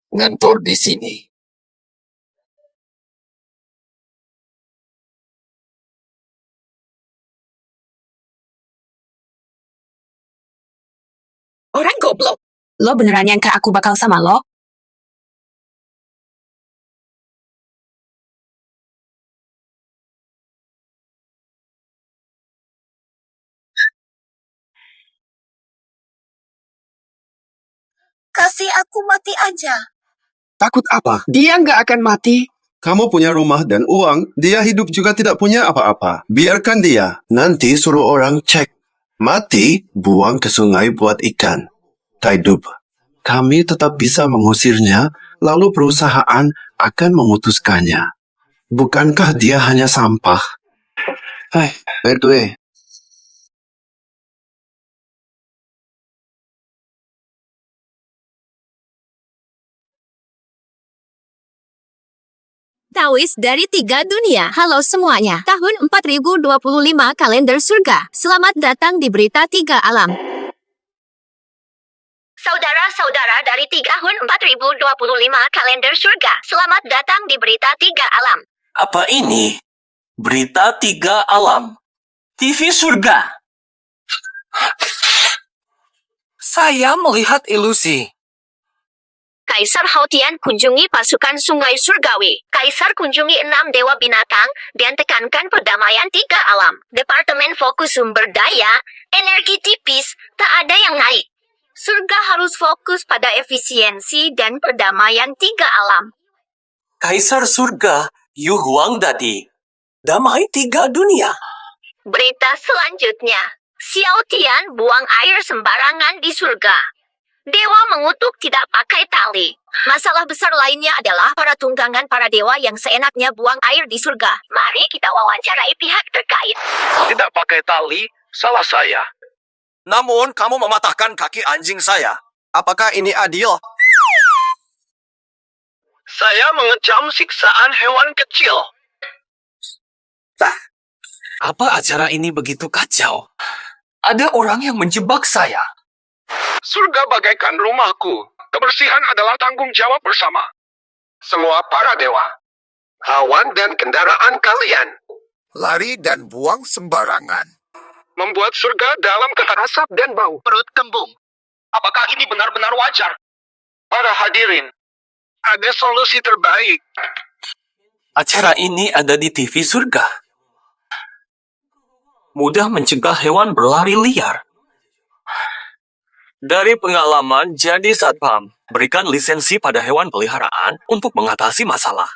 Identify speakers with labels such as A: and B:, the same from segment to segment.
A: ngantor di sini.
B: Orang goblok. Lo beneran nyangka aku bakal sama lo? Kasih aku mati aja.
C: Takut apa? Dia nggak akan mati. Kamu punya rumah dan uang, dia hidup juga tidak punya apa-apa. Biarkan dia. Nanti suruh orang cek. Mati, buang ke sungai buat ikan. Hidup. Kami tetap bisa mengusirnya, lalu perusahaan akan memutuskannya. Bukankah dia hanya sampah? Hai, Edwe.
B: Tawis dari 3 dunia. Halo semuanya. Tahun 4025 kalender surga. Selamat datang di berita 3 alam. Saudara-saudara dari tahun 4025 kalender surga. Selamat datang di berita 3 alam.
A: Apa ini? Berita 3 alam. TV surga. Saya melihat ilusi.
B: Kaisar Hautian kunjungi pasukan sungai surgawi. Kaisar kunjungi 6 dewa binatang dan tekankan perdamaian 3 alam. Departemen fokus sumber daya, energi tipis, tak ada yang naik. Surga harus fokus pada efisiensi dan perdamaian 3 alam.
A: Kaisar surga, Yu Huang Dadi. Damai 3 dunia.
B: Berita selanjutnya. Xiao Tian buang air sembarangan di surga. Dewa mengutuk tidak pakai tali. Masalah besar lainnya adalah para tunggangan para dewa yang seenaknya buang air di surga. Mari kita wawancarai pihak terkait.
D: Tidak pakai tali, salah saya.
A: Namun kamu mematahkan kaki anjing saya. Apakah ini adil?
D: Saya mengecam siksaan hewan kecil.
A: Apa acara ini begitu kacau? Ada orang yang menjebak saya.
D: Surga bagaikan rumahku. Kebersihan adalah tanggung jawab bersama. Semua para dewa. Awan dan kendaraan kalian.
E: Lari dan buang sembarangan.
D: Membuat surga dalam asap dan bau.
A: Perut kembung.
D: Apakah ini benar-benar wajar? Para hadirin, ada solusi terbaik.
A: Acara ini ada di TV surga. Mudah mencegah hewan berlari liar. Dari pengalaman jadi satpam, berikan lisensi pada hewan peliharaan untuk mengatasi masalah.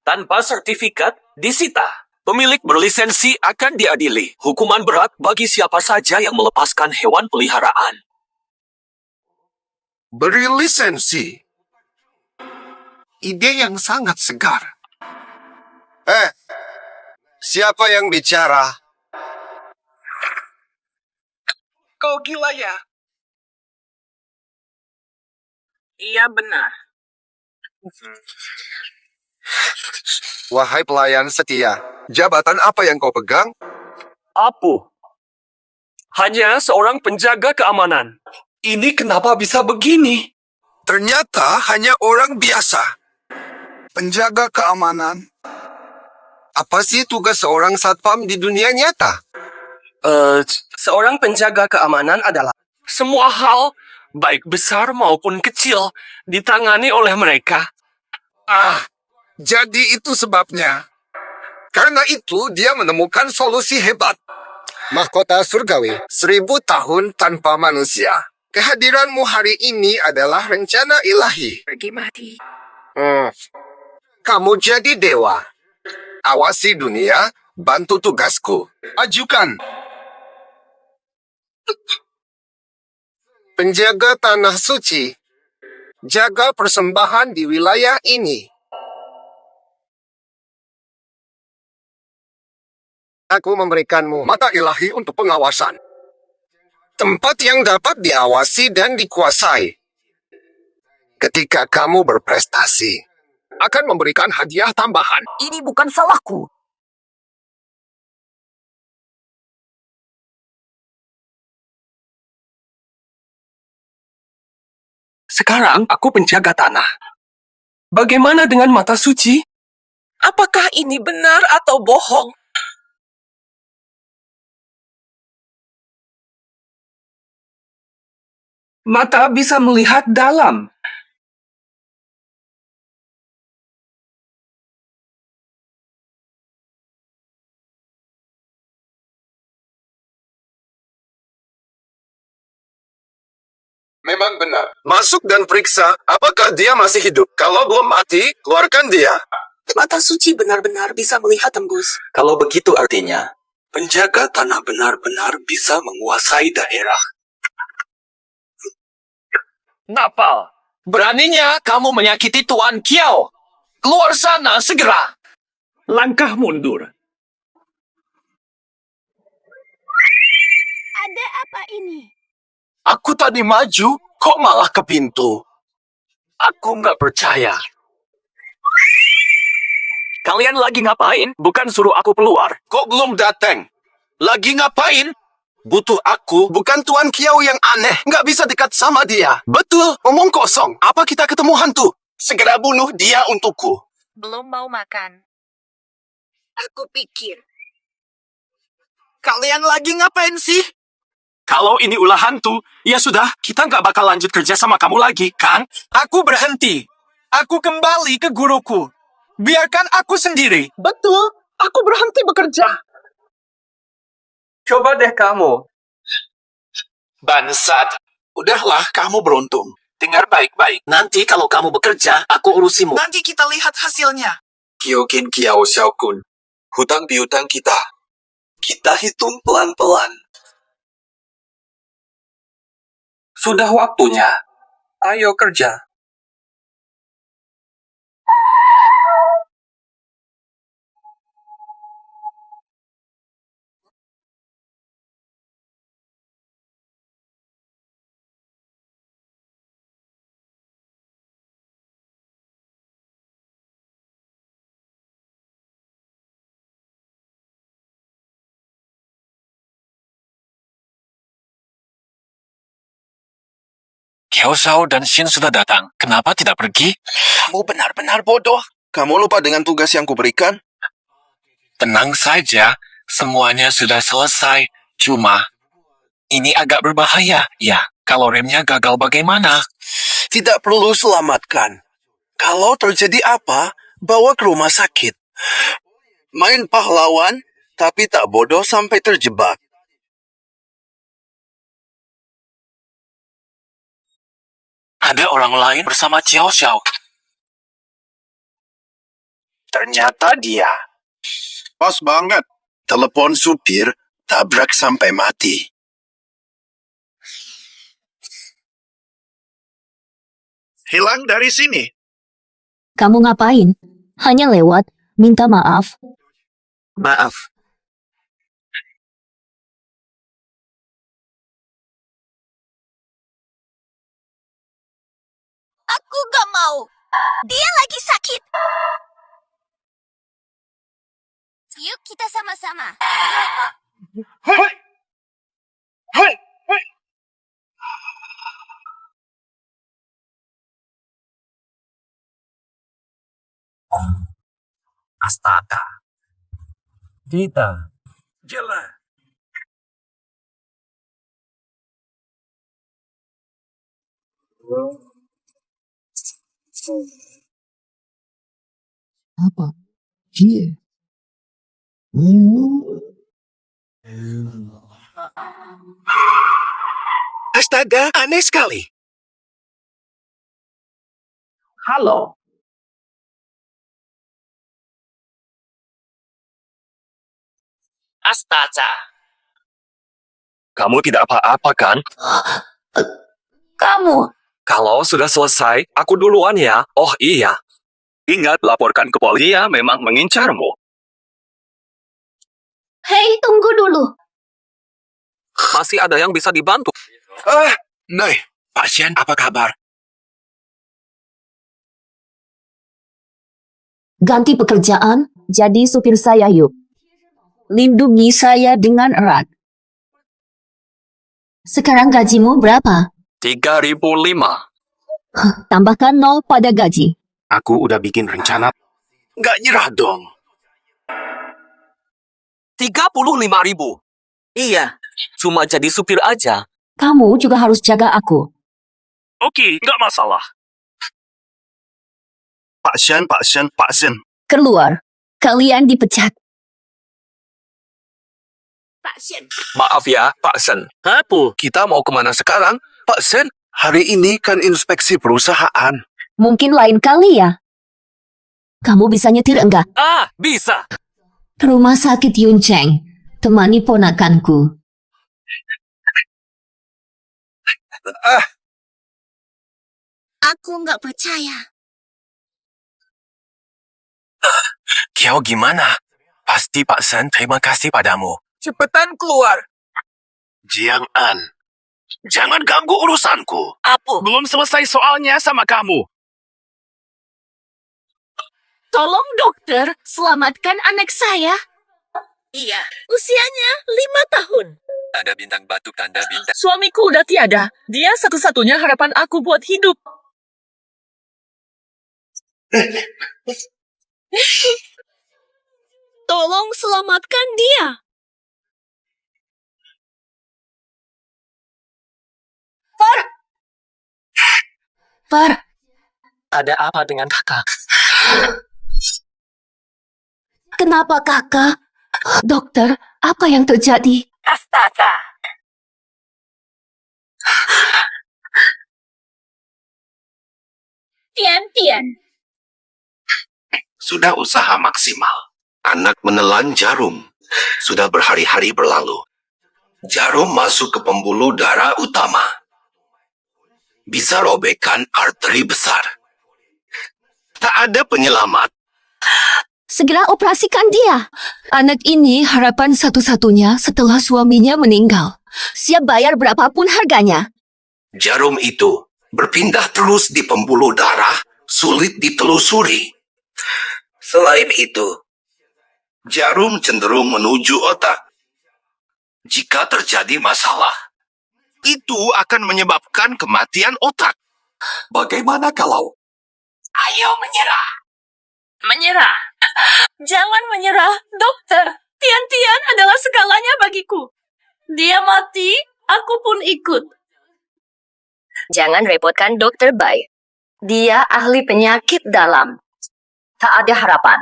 A: Tanpa sertifikat, disita. Pemilik berlisensi akan diadili. Hukuman berat bagi siapa saja yang melepaskan hewan peliharaan.
E: Beri lisensi. Ide yang sangat segar.
C: Siapa yang bicara?
D: Kau gila ya? Iya benar.
C: Wahai pelayan setia, jabatan apa yang kau pegang?
A: Apu. Hanya seorang penjaga keamanan.
C: Ini kenapa bisa begini? Ternyata hanya orang biasa. Penjaga keamanan. Apa sih tugas seorang satpam di dunia nyata?
A: Seorang penjaga keamanan adalah semua hal, baik besar maupun kecil, ditangani oleh mereka.
E: Jadi itu sebabnya.
C: Karena itu dia menemukan solusi hebat. Mahkota surgawi, 1000 tahun tanpa manusia. Kehadiranmu hari ini adalah rencana ilahi.
B: Pergi mati.
C: Kamu jadi dewa. Awasi dunia, bantu tugasku. Ajukan. Penjaga tanah suci. Jaga persembahan di wilayah ini. Aku memberikanmu mata ilahi untuk pengawasan. Tempat yang dapat diawasi dan dikuasai. Ketika kamu berprestasi, akan memberikan hadiah tambahan.
B: Ini bukan salahku.
A: Sekarang aku penjaga tanah. Bagaimana dengan mata suci?
F: Apakah ini benar atau bohong?
A: Mata bisa melihat dalam.
C: Memang benar. Masuk dan periksa apakah dia masih hidup. Kalau belum mati, keluarkan dia.
F: Mata suci benar-benar bisa melihat tembus.
A: Kalau begitu artinya, penjaga tanah benar-benar bisa menguasai daerah. Napal, beraninya kamu menyakiti Tuan Kiao. Keluar sana segera. Langkah mundur.
B: Ada apa ini?
A: Aku tadi maju, kok malah ke pintu? Aku nggak percaya. Kalian lagi ngapain? Bukan suruh aku keluar.
C: Kok belum datang? Lagi ngapain? Butuh aku, bukan Tuan Kiao yang aneh. Nggak bisa dekat sama dia. Betul, omong kosong. Apa kita ketemu hantu? Segera bunuh dia untukku.
B: Belum mau makan. Aku pikir.
C: Kalian lagi ngapain sih?
A: Kalau ini ulah hantu, ya sudah, kita nggak bakal lanjut kerja sama kamu lagi, kan?
E: Aku berhenti. Aku kembali ke guruku. Biarkan aku sendiri.
F: Betul, aku berhenti bekerja.
A: Coba deh kamu.
E: Bansat. Udahlah, kamu beruntung. Dengar baik-baik. Nanti kalau kamu bekerja, aku urusimu.
F: Nanti kita lihat hasilnya.
A: Kyokin Kiao Xiaokun. Hutang piutang kita. Kita hitung pelan-pelan. Sudah waktunya. Ayo kerja.
E: Kiao Shao dan Shin sudah datang. Kenapa tidak pergi?
C: Kamu benar-benar bodoh. Kamu lupa dengan tugas yang kuberikan?
E: Tenang saja. Semuanya sudah selesai. Cuma, ini agak berbahaya. Ya, kalau remnya gagal bagaimana?
C: Tidak perlu selamatkan. Kalau terjadi apa, bawa ke rumah sakit. Main pahlawan, tapi tak bodoh sampai terjebak.
E: Ada orang lain bersama Xiao Xiao.
C: Ternyata dia. Pas banget. Telepon supir, tabrak sampai mati. Hilang dari sini.
G: Kamu ngapain? Hanya lewat, minta maaf.
A: Maaf.
B: Aku gak mau. Dia lagi sakit. Yuk kita sama-sama.
A: Astaga. Kita. Jelas.
H: Apa? Dia.
C: Astaga, aneh sekali.
A: Halo.
F: Astaga.
A: Kamu tidak apa-apa kan?
G: Kamu,
A: Kalau sudah selesai, aku duluan ya. Oh iya. Ingat, laporkan ke polisi. Dia memang mengincarmu.
G: hei tunggu dulu.
A: Masih ada yang bisa dibantu.
E: Nei, pasien apa kabar?
G: Ganti pekerjaan, jadi supir saya yuk. Lindungi saya dengan erat. Sekarang gajimu berapa?
A: 3.005.
G: Tambahkan 0 pada gaji.
C: Aku udah bikin rencana. Nggak nyerah dong.
A: 35.000.
F: Iya.
A: Cuma jadi supir aja.
G: Kamu juga harus jaga aku.
A: Oke, nggak masalah.
C: Pak Shen, Pak Shen, Pak Shen.
G: Keluar. Kalian dipecat.
F: Pak Shen.
A: Maaf ya, Pak Sen.
C: Apa? Kita mau kemana sekarang? Pak Shen, hari ini kan inspeksi perusahaan.
G: Mungkin lain kali ya. Kamu bisa nyetir enggak?
A: Ah, bisa.
G: Ke rumah sakit Yuncheng. Temani ponakanku.
B: Aku nggak percaya.
E: Kiao gimana? Pasti Pak Sen terima kasih padamu.
F: Cepetan keluar.
C: Jiang An, jangan ganggu urusanku.
F: Apa?
E: Belum selesai soalnya sama kamu.
B: Tolong dokter, selamatkan anak saya.
F: Iya.
B: Usianya 5 tahun.
E: Ada bintang batu tanda bintang.
F: Suamiku udah tiada. Dia satu-satunya harapan aku buat hidup.
B: Tolong selamatkan dia.
G: Far,
E: Ada apa dengan kakak?
G: kenapa kakak? Dokter, apa yang terjadi?
F: Astaga.
B: Tian.
C: Sudah usaha maksimal. Anak menelan jarum. Sudah berhari-hari berlalu. Jarum masuk ke pembuluh darah utama. Bisa robekkan arteri besar. Tak ada penyelamat.
G: Segera operasikan dia. Anak ini harapan satu-satunya setelah suaminya meninggal. Siap bayar berapapun harganya.
C: Jarum itu berpindah terus di pembuluh darah, sulit ditelusuri. Selain itu, jarum cenderung menuju otak. Jika terjadi masalah, itu akan menyebabkan kematian otak. Bagaimana kalau
F: Ayo menyerah. Menyerah. Jangan menyerah, dokter. Tian adalah segalanya bagiku. Dia mati, aku pun ikut.
B: Jangan repotkan dokter Bai. Dia ahli penyakit dalam. Tak ada harapan.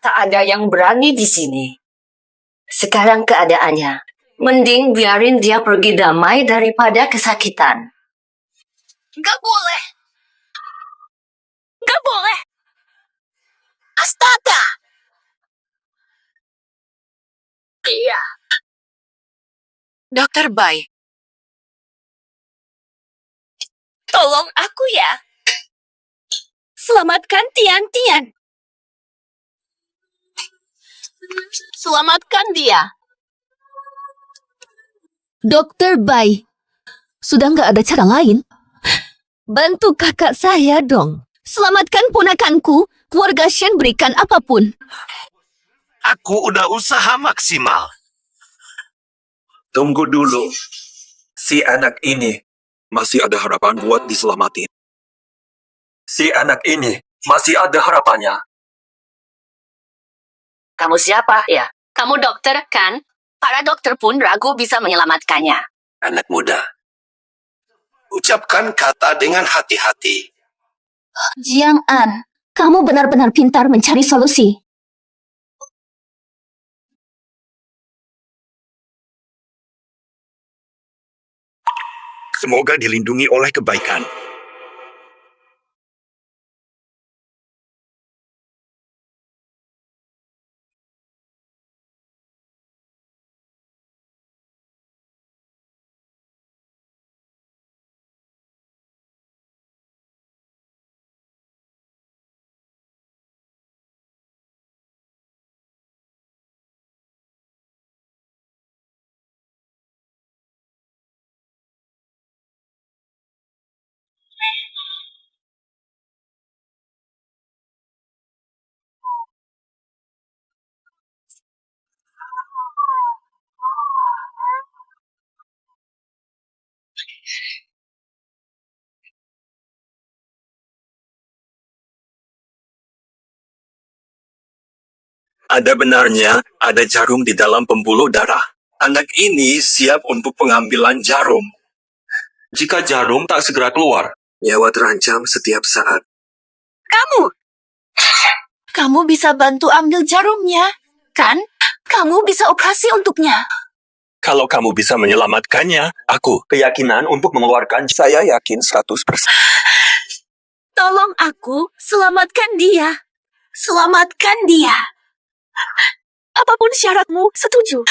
B: Tak ada yang berani di sini. Sekarang keadaannya. Mending biarin dia pergi damai daripada kesakitan. Gak boleh. Gak boleh. Astaga. Iya.
F: Dokter Bai. Tolong aku ya. Selamatkan Tian. Selamatkan dia.
G: Dokter Bai, sudah nggak ada cara lain? Bantu kakak saya dong. Selamatkan ponakanku. Keluarga Shen berikan apapun.
C: aku udah usaha maksimal? Tunggu dulu.
A: Si anak ini masih ada harapan buat diselamatin. Si anak ini masih ada harapannya.
B: Kamu siapa ya? Kamu dokter kan? Para dokter pun ragu bisa menyelamatkannya.
C: Anak muda, ucapkan kata dengan hati-hati.
G: Jiang An, kamu benar-benar pintar mencari solusi.
C: Semoga dilindungi oleh kebaikan.
A: Ada benarnya ada jarum di dalam pembuluh darah. Anak ini siap untuk pengambilan jarum. Jika jarum tak segera keluar, nyawa terancam setiap saat.
G: Kamu bisa bantu ambil jarumnya, kan? Kamu bisa operasi untuknya.
A: Kalau kamu bisa menyelamatkannya, aku keyakinan untuk mengeluarkan. Saya yakin 100%.
G: Tolong aku, selamatkan dia. Selamatkan dia. Apapun syaratmu, setuju.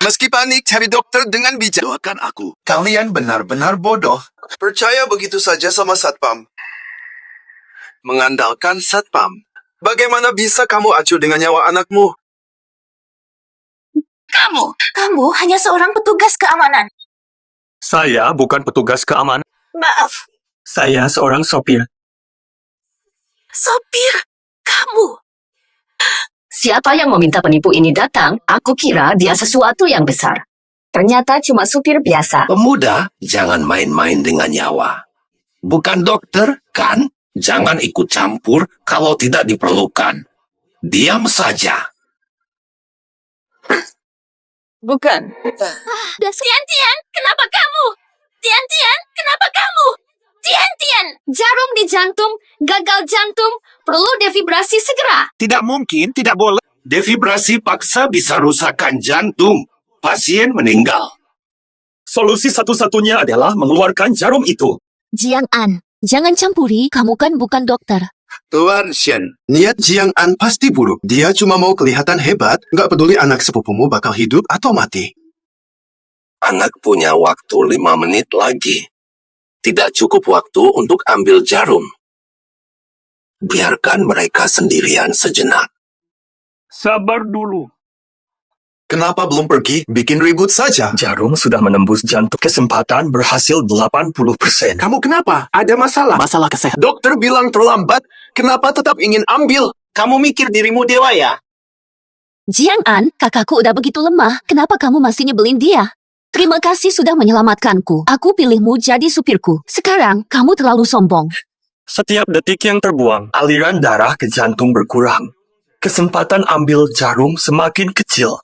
C: Meski panik cari dokter dengan bijak. Doakan aku. Kalian benar-benar bodoh. Percaya begitu saja sama Satpam. Mengandalkan Satpam. Bagaimana bisa kamu acuh dengan nyawa anakmu?
G: Kamu hanya seorang petugas keamanan.
A: Saya bukan petugas keamanan.
G: Maaf,
A: Saya seorang sopir.
G: sopir. Kamu.
I: Siapa yang meminta penipu ini datang? Aku kira dia sesuatu yang besar. Ternyata cuma supir biasa.
E: Pemuda, jangan main-main dengan nyawa. Bukan dokter, kan? Jangan ikut campur kalau tidak diperlukan. Diam saja.
F: Bukan.
G: Tian, kenapa kamu? Tian, kenapa kamu? Tian, jarum di jantung, gagal jantung, perlu defibrasi segera.
E: Tidak mungkin, tidak boleh. Defibrasi paksa bisa rusakkan jantung. Pasien meninggal.
A: Solusi satu-satunya adalah mengeluarkan jarum itu.
G: Jiang An, jangan campuri, kamu kan bukan dokter.
C: Tuan Shen, niat Jiang An pasti buruk. Dia cuma mau kelihatan hebat, nggak peduli anak sepupumu bakal hidup atau mati.
E: Anak punya waktu 5 menit lagi. Tidak cukup waktu untuk ambil jarum. Biarkan mereka sendirian sejenak.
A: Sabar dulu.
C: Kenapa belum pergi? Bikin ribut saja.
A: Jarum sudah menembus jantung. Kesempatan berhasil 80%.
C: Kamu kenapa? Ada masalah?
H: Masalah kesehatan.
C: Dokter bilang terlambat. Kenapa tetap ingin ambil? Kamu mikir dirimu dewa ya?
G: Jiang An, kakakku udah begitu lemah, kenapa kamu masih nyebelin dia? Terima kasih sudah menyelamatkanku. Aku pilihmu jadi supirku. Sekarang, kamu terlalu sombong.
A: Setiap detik yang terbuang, aliran darah ke jantung berkurang. Kesempatan ambil jarum semakin kecil.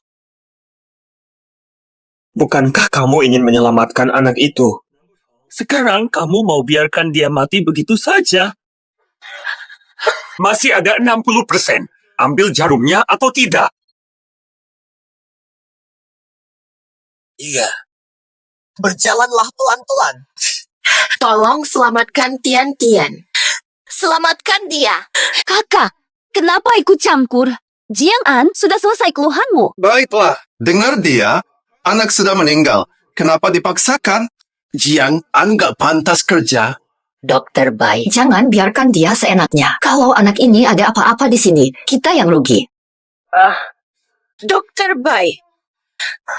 A: Bukankah kamu ingin menyelamatkan anak itu? Sekarang kamu mau biarkan dia mati begitu saja? Masih ada 60%. Ambil jarumnya atau tidak?
E: Iya. Berjalanlah pelan-pelan.
G: Tolong selamatkan Tian. Selamatkan dia. Kakak, kenapa ikut campur? Jiang An, sudah selesai keluhanmu.
C: Baiklah, dengar dia. Anak sudah meninggal. Kenapa dipaksakan? Jiang An nggak pantas kerja.
I: Dokter Bai, jangan biarkan dia seenaknya. Kalau anak ini ada apa-apa di sini, kita yang rugi.
F: Dokter Bai,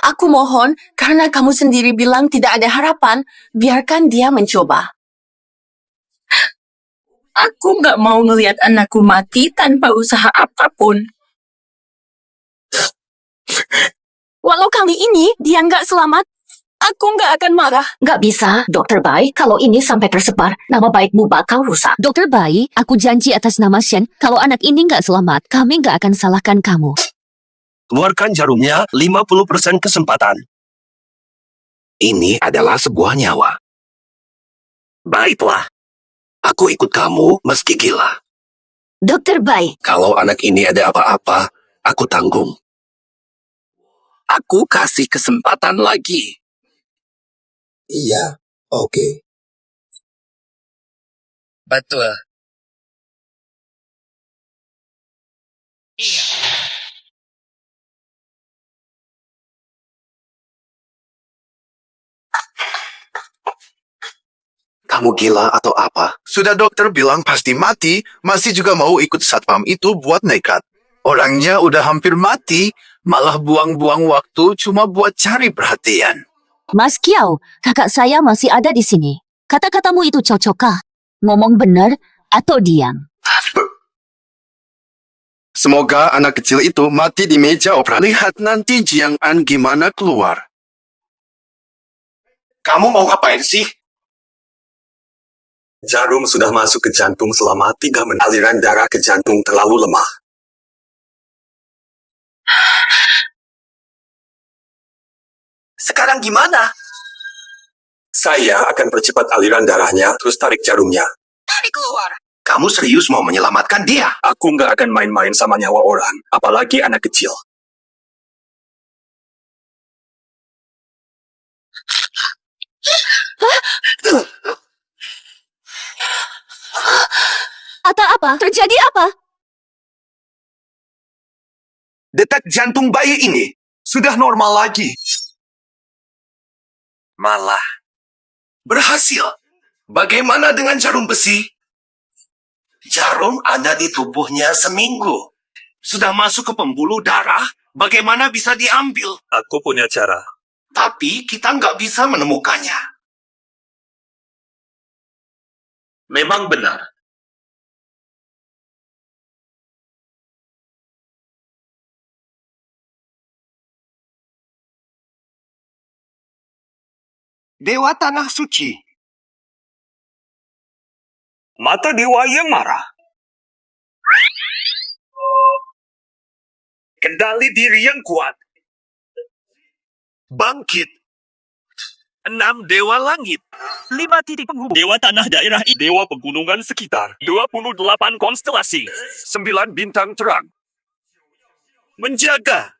F: aku mohon, karena kamu sendiri bilang tidak ada harapan, biarkan dia mencoba. Aku nggak mau ngelihat anakku mati tanpa usaha apapun. Walau kali ini dia nggak selamat, aku nggak akan marah.
I: Nggak bisa, Dokter Bai. Kalau ini sampai tersebar, nama baikmu bakal rusak.
G: Dokter Bai, aku janji atas nama Shen, kalau anak ini nggak selamat, kami nggak akan salahkan kamu.
E: Keluarkan jarumnya, 50% kesempatan. Ini adalah sebuah nyawa. Baiklah. Aku ikut kamu meski gila.
I: Dokter Bai,
E: Kalau anak ini ada apa-apa, aku tanggung. Aku kasih kesempatan lagi. Iya, oke. Betul.
C: Kamu gila atau apa? Sudah dokter bilang pasti mati, masih juga mau ikut satpam itu buat nekat. Orangnya udah hampir mati, malah buang-buang waktu cuma buat cari perhatian.
G: Mas Kiao, kakak saya masih ada di sini. Kata-katamu itu cocokkah? Ngomong benar atau diam?
C: Semoga anak kecil itu mati di meja operasi. Lihat nanti Jiang An gimana keluar.
E: Kamu mau ngapain sih?
A: Jarum sudah masuk ke jantung selama 3 menit. Aliran darah ke jantung terlalu lemah.
C: Sekarang gimana?
A: Saya akan percepat aliran darahnya, terus tarik jarumnya.
C: Tarik keluar. Kamu serius mau menyelamatkan dia?
A: Aku nggak akan main-main sama nyawa orang, apalagi anak kecil.
G: Atau apa? Terjadi apa?
C: Detak jantung bayi ini sudah normal lagi.
A: Malah,
C: Berhasil. Bagaimana dengan jarum besi? Jarum ada di tubuhnya seminggu. Sudah masuk ke pembuluh darah, bagaimana bisa diambil?
A: aku punya cara.
C: Tapi kita nggak bisa menemukannya.
A: Memang benar.
C: Dewa Tanah Suci.
A: Mata dewa yang marah. Kendali diri yang kuat.
C: Bangkit.
A: 6 dewa langit. 5 titik penghubung. Dewa tanah daerah ini. Dewa pegunungan sekitar. 28 konstelasi. 9 bintang terang. Menjaga.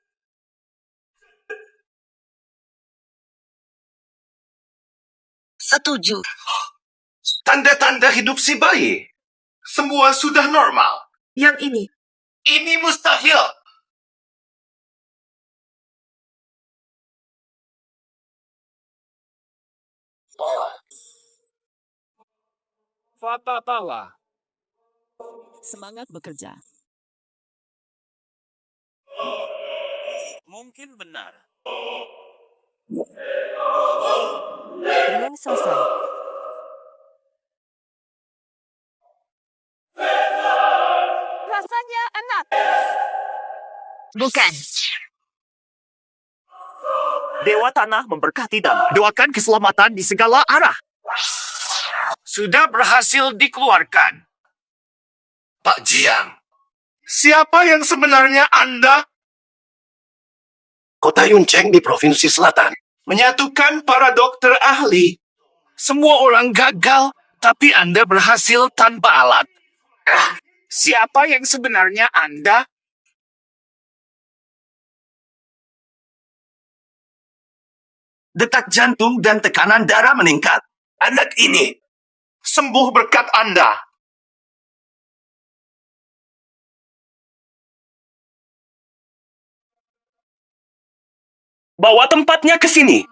F: Setuju.
C: Tanda-tanda hidup si bayi. Semua sudah normal.
F: Yang ini.
C: Ini mustahil.
A: Fatatala.
F: Semangat bekerja.
A: Mungkin benar.
F: Belum selesai. Rasanya enak.
B: Bukan.
A: Dewa tanah memberkati dan doakan keselamatan di segala arah.
C: Sudah berhasil dikeluarkan. Pak Jiang, siapa yang sebenarnya Anda? Kota Yunceng di Provinsi Selatan. Menyatukan para dokter ahli. Semua orang gagal, tapi Anda berhasil tanpa alat. Siapa yang sebenarnya Anda? Detak jantung dan tekanan darah meningkat. Anak ini sembuh berkat Anda.
A: Bawa tempatnya ke sini.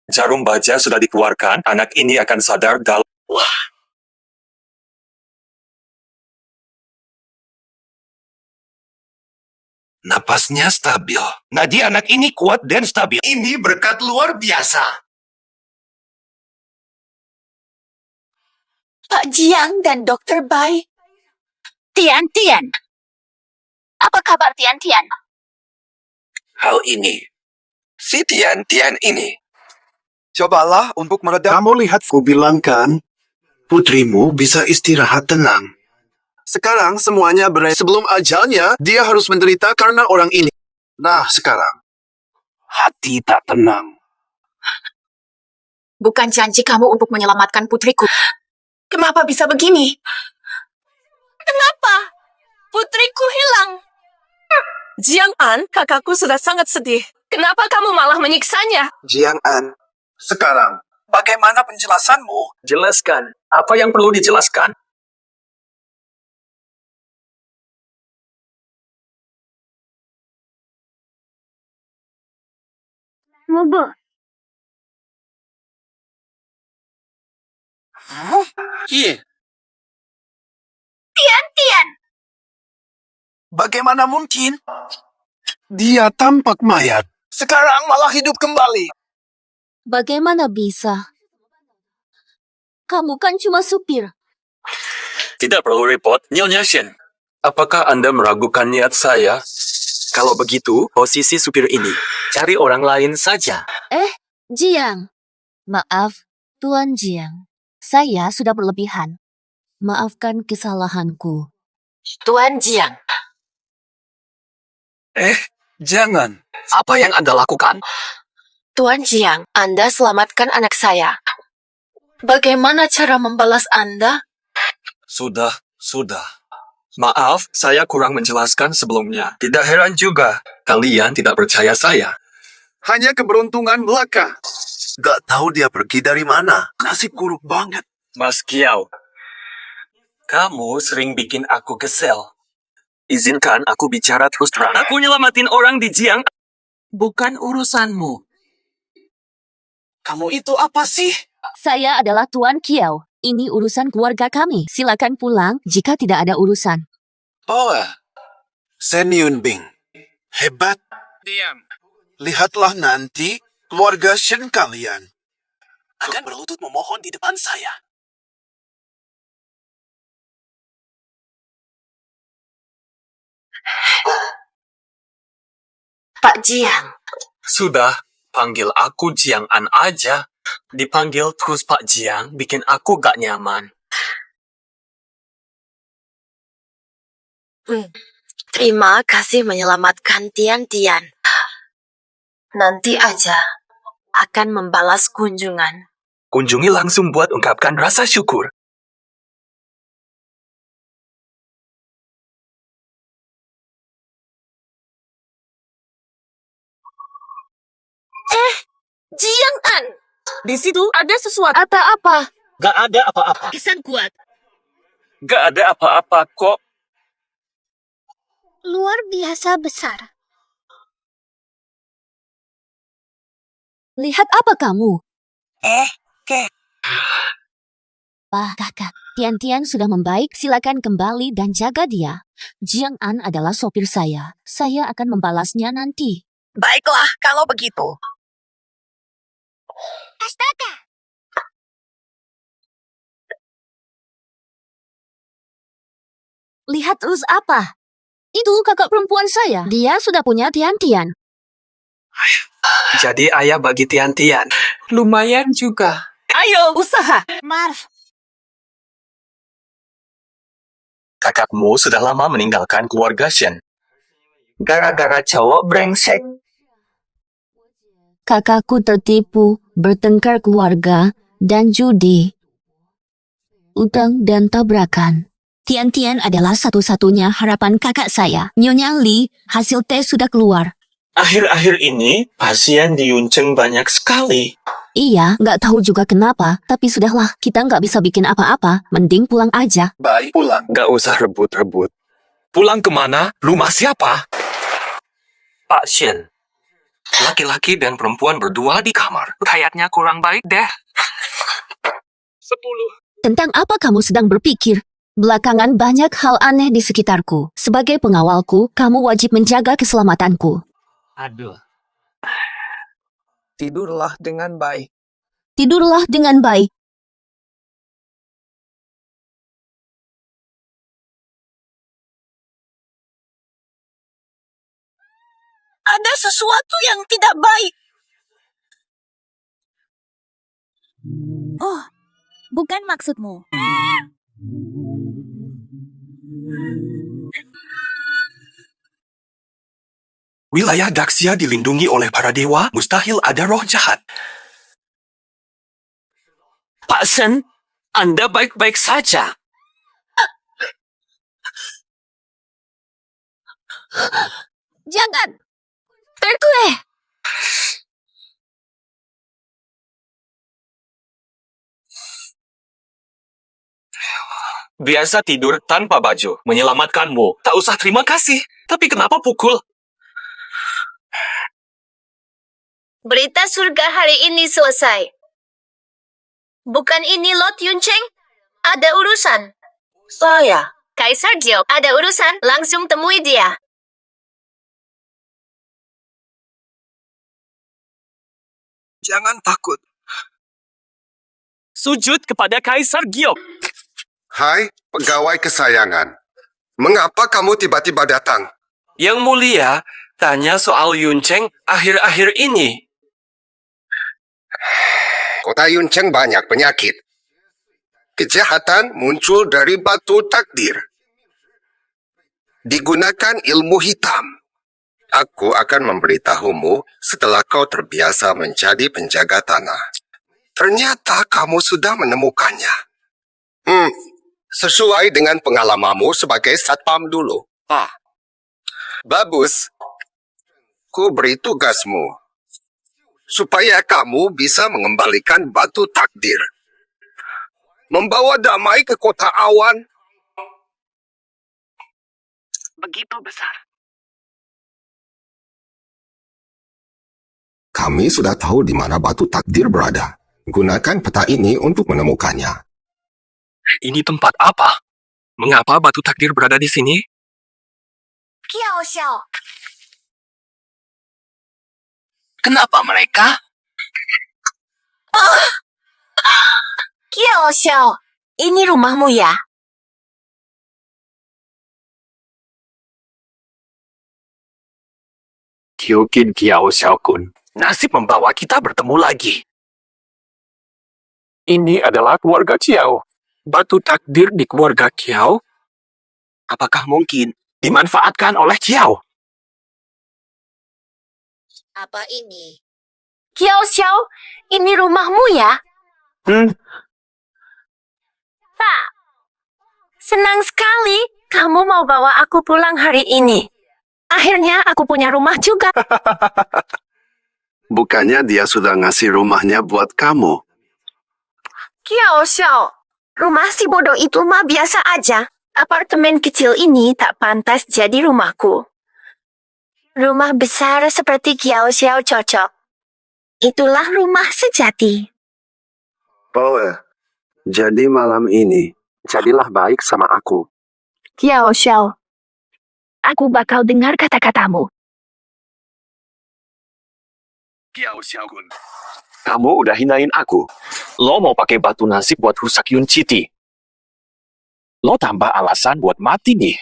A: Jarum baja sudah dikeluarkan. Anak ini akan sadar dalam...
C: Napasnya stabil. Nadi anak ini kuat dan stabil. Ini berkat luar biasa.
F: Pak Jiang dan Dokter Bai.
B: Tian. Apa kabar Tian?
C: Hal ini. Si Tian ini.
H: Cobalah untuk meredam.
C: Kamu lihat, ku bilang kan, putrimu bisa istirahat tenang. Sekarang semuanya sebelum ajalnya, dia harus menderita karena orang ini. Nah, sekarang. Hati tak tenang.
F: Bukan janji kamu untuk menyelamatkan putriku. Kenapa bisa begini? Kenapa? Putriku hilang. Jiang An, kakakku sudah sangat sedih. Kenapa kamu malah menyiksanya?
C: Jiang An, sekarang, bagaimana penjelasanmu?
A: Jelaskan. Apa yang perlu dijelaskan?
B: Mubu.
C: Iya.
B: Tian.
C: Bagaimana mungkin? Dia tampak mayat. Sekarang malah hidup kembali.
G: Bagaimana bisa? Kamu kan cuma supir.
A: Tidak perlu repot, Nyonya Shen. Apakah Anda meragukan niat saya? Kalau begitu, posisi supir ini. Cari orang lain saja.
G: Jiang. Maaf, Tuan Jiang. Saya sudah berlebihan. Maafkan kesalahanku.
F: Tuan Jiang,
E: Jangan.
A: Apa yang Anda lakukan?
F: Tuan Jiang, Anda selamatkan anak saya. Bagaimana cara membalas Anda?
A: Sudah. Maaf, saya kurang menjelaskan sebelumnya. Tidak heran juga, kalian tidak percaya saya.
C: Hanya keberuntungan belaka. Gak tahu dia pergi dari mana. Nasib buruk banget.
A: Mas Kiao, kamu sering bikin aku kesel. Izinkan aku bicara terus terang. Aku nyelamatin orang di Jiang.
J: Bukan urusanmu.
C: Kamu itu apa sih?
G: Saya adalah Tuan Kiao. Ini urusan keluarga kami. Silakan pulang jika tidak ada urusan.
C: Oh, Sen Yunbing. Hebat.
E: Diam.
C: Lihatlah nanti keluarga Shen kalian akan berlutut memohon di depan saya.
F: Pak Jiang,
A: Sudah, panggil aku Jiang An aja. Dipanggil terus Pak Jiang bikin aku gak nyaman.
F: terima kasih menyelamatkan Tian. Nanti aja akan membalas kunjungan.
A: Kunjungi langsung buat ungkapkan rasa syukur.
F: Jiang An,
J: Di situ ada sesuatu.
F: apa?
A: Gak ada apa-apa.
J: Kesan kuat.
A: Gak ada apa-apa kok.
B: Luar biasa besar.
G: Lihat apa kamu?
J: Kek.
G: Pak, kakak. Tian sudah membaik, silakan kembali dan jaga dia. Jiang An adalah sopir saya. Saya akan membalasnya nanti.
J: Baiklah, kalau begitu.
B: Astaga.
G: Lihat terus apa? Itu kakak perempuan saya. Dia sudah punya Tian.
A: Jadi ayah bagi Tian.
J: Lumayan juga. Ayo, usaha.
B: Marv.
A: Kakakmu sudah lama meninggalkan keluarga Shen. Gara-gara cowok brengsek.
G: Kakakku tertipu, bertengkar keluarga, dan judi. Utang dan tabrakan. Tian adalah satu-satunya harapan kakak saya. Nyonya Li, hasil tes sudah keluar.
A: Akhir-akhir ini, pasien di Yuncheng banyak sekali.
G: Iya, nggak tahu juga kenapa, tapi sudahlah, kita nggak bisa bikin apa-apa, mending pulang aja.
C: Baik, pulang.
A: Gak usah rebut-rebut.
E: Pulang kemana? Rumah siapa?
A: Pak Shen. Laki-laki dan perempuan berdua di kamar.
J: Kayaknya kurang baik deh.
E: 10.
G: Tentang apa kamu sedang berpikir? Belakangan banyak hal aneh di sekitarku. Sebagai pengawalku, kamu wajib menjaga keselamatanku.
J: Aduh. Tidurlah dengan baik.
G: Tidurlah dengan baik.
J: Ada sesuatu yang tidak baik.
B: Oh, bukan maksudmu.
A: Wilayah Daxia dilindungi oleh para dewa, mustahil ada roh jahat. Pak Shen, Anda baik-baik saja.
G: Jangan! Terkue!
A: Biasa tidur tanpa baju, menyelamatkanmu. Tak usah terima kasih. Tapi kenapa pukul?
B: Berita surga hari ini selesai. Bukan ini Lot Yuncheng? Ada urusan.
F: Saya.
B: Kaisar Jiao, ada urusan. Langsung temui dia.
H: Jangan takut.
A: Sujud kepada Kaisar Giok.
D: Hai, pegawai kesayangan. Mengapa kamu tiba-tiba datang?
A: Yang mulia, tanya soal Yuncheng akhir-akhir ini.
D: Kota Yuncheng banyak penyakit. Kejahatan muncul dari batu takdir. digunakan ilmu hitam. Aku akan memberitahumu setelah kau terbiasa menjadi penjaga tanah. Ternyata kamu sudah menemukannya. Sesuai dengan pengalamanmu sebagai satpam dulu. Bagus. Ku beri tugasmu supaya kamu bisa mengembalikan batu takdir. Membawa damai ke kota awan. Begitu besar. Kami sudah tahu di mana batu takdir berada. Gunakan peta ini untuk menemukannya.
A: Ini tempat apa? Mengapa batu takdir berada di sini?
F: Kiao Xiao,
E: Kenapa mereka?
J: Kiao Xiao, ini rumahmu ya?
A: Kyokin Kiao Xiaokun, nasib membawa kita bertemu lagi. Ini adalah keluarga Kiao. Batu takdir di keluarga Kiao? Apakah mungkin dimanfaatkan oleh Kiao?
B: Apa ini?
J: Kiao Xiao, ini rumahmu ya? Pak, senang sekali kamu mau bawa aku pulang hari ini. Akhirnya aku punya rumah juga.
C: Bukannya dia sudah ngasih rumahnya buat kamu?
J: Kiao Xiao, rumah si bodoh itu mah biasa aja. Apartemen kecil ini tak pantas jadi rumahku. Rumah besar seperti Kiao Xiao cocok. Itulah rumah sejati.
C: Poe, jadi malam ini, jadilah baik sama aku.
J: Kiao Xiao, aku bakal dengar kata-katamu.
A: Kiao Xiaokun, kamu udah hinain aku. Lo mau pakai batu nasib buat rusak Yun City. Lo tambah alasan buat mati nih.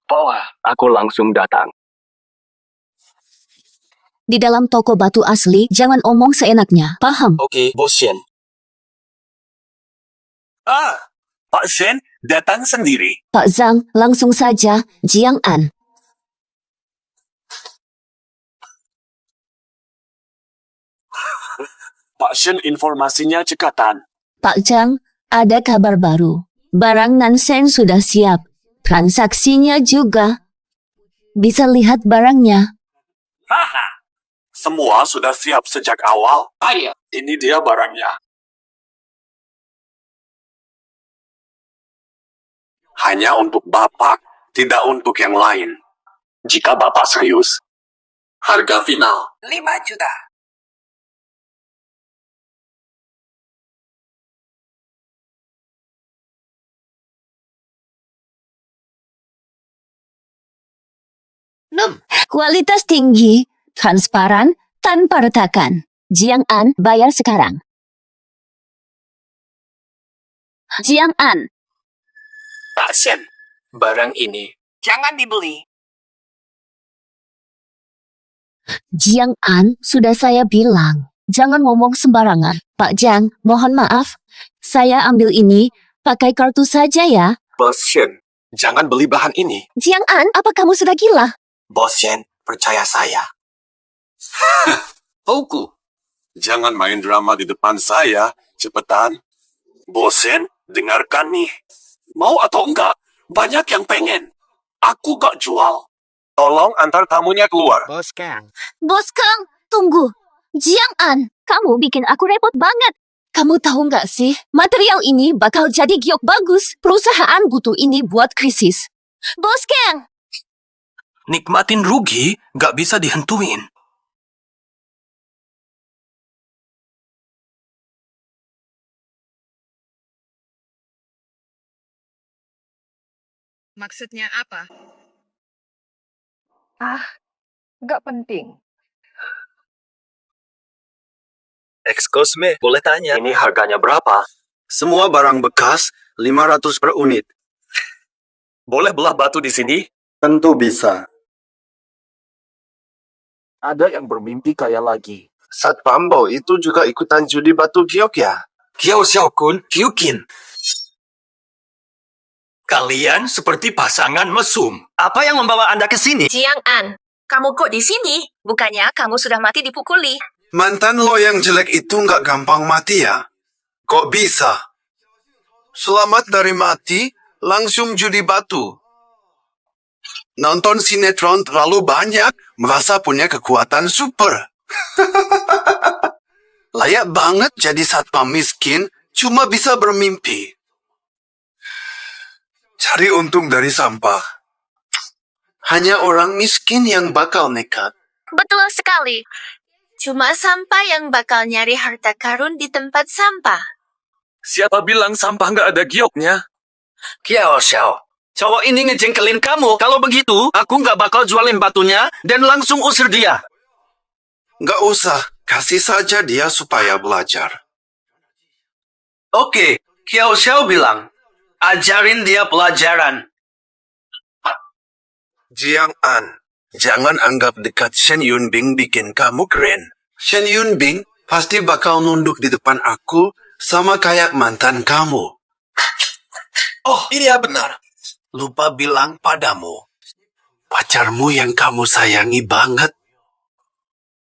A: Bawa, aku langsung datang.
G: Di dalam toko batu asli, jangan omong seenaknya. Paham?
A: Oke, Bos Shen.
E: Pak Shen datang sendiri.
G: Pak Zhang, langsung saja. Jiang An.
A: Pak Shen informasinya cekatan.
G: Pak Zhang, ada kabar baru. Barang Nansen sudah siap. Transaksinya juga. Bisa lihat barangnya.
A: Semua sudah siap sejak awal. Ayo, ini dia barangnya. Hanya untuk Bapak, tidak untuk yang lain. Jika Bapak serius. Harga final
H: 5 juta.
G: Kualitas tinggi, transparan, tanpa retakan. Jiang An, bayar sekarang. Jiang An,
A: Pak Shen, barang ini.
H: Jangan dibeli.
G: Jiang An, sudah saya bilang. Jangan ngomong sembarangan. Pak Jiang, mohon maaf. Saya ambil ini, pakai kartu saja ya.
A: Bos Shen, jangan beli bahan ini.
G: Jiang An, apa kamu sudah gila?
A: Bos Shen, percaya saya. Oku, jangan main drama di depan saya. Cepetan. Bos Shen, dengarkan nih. Mau atau enggak, banyak yang pengen. Aku gak jual. Tolong antar tamunya keluar.
H: Bos Kang.
G: Bos Kang, tunggu. Jiang An, kamu bikin aku repot banget. Kamu tahu nggak sih, material ini bakal jadi giok bagus. Perusahaan butuh ini buat krisis. Bos Kang!
A: Nikmatin rugi gak bisa dihentuin.
J: Maksudnya apa?
F: Gak penting.
A: Excuse me, boleh tanya? Ini harganya berapa?
C: Semua barang bekas, 500 per unit.
A: Boleh belah batu di sini?
C: Tentu bisa.
A: Ada yang bermimpi kaya lagi.
C: Satpam Bo itu juga ikutan judi batu giok ya?
A: Kiao Xiao-kun, Kyukin. Kalian seperti pasangan mesum.
H: Apa yang membawa Anda ke sini?
F: Jiang An, kamu kok di sini? Bukannya kamu sudah mati dipukuli?
C: Mantan lo yang jelek itu nggak gampang mati ya? Kok bisa? Selamat dari mati, langsung judi batu. Nonton sinetron terlalu banyak, merasa punya kekuatan super. Layak banget jadi satpam miskin, cuma bisa bermimpi. Cari untung dari sampah. Hanya orang miskin yang bakal nekat.
J: Betul sekali. Cuma sampah yang bakal nyari harta karun di tempat sampah.
A: Siapa bilang sampah nggak ada gioknya?
H: Kiao Xiao. Cowok ini ngejengkelin kamu. Kalau begitu, aku nggak bakal jualin batunya dan langsung usir dia.
C: Nggak usah, kasih saja dia supaya belajar.
H: Oke, Kiao Xiao bilang, ajarin dia pelajaran.
C: Jiang An, jangan anggap dekat Shen Yunbing bikin kamu keren. Shen Yunbing pasti bakal nunduk di depan aku sama kayak mantan kamu.
H: Oh, iya benar. Lupa bilang padamu.
C: Pacarmu yang kamu sayangi banget.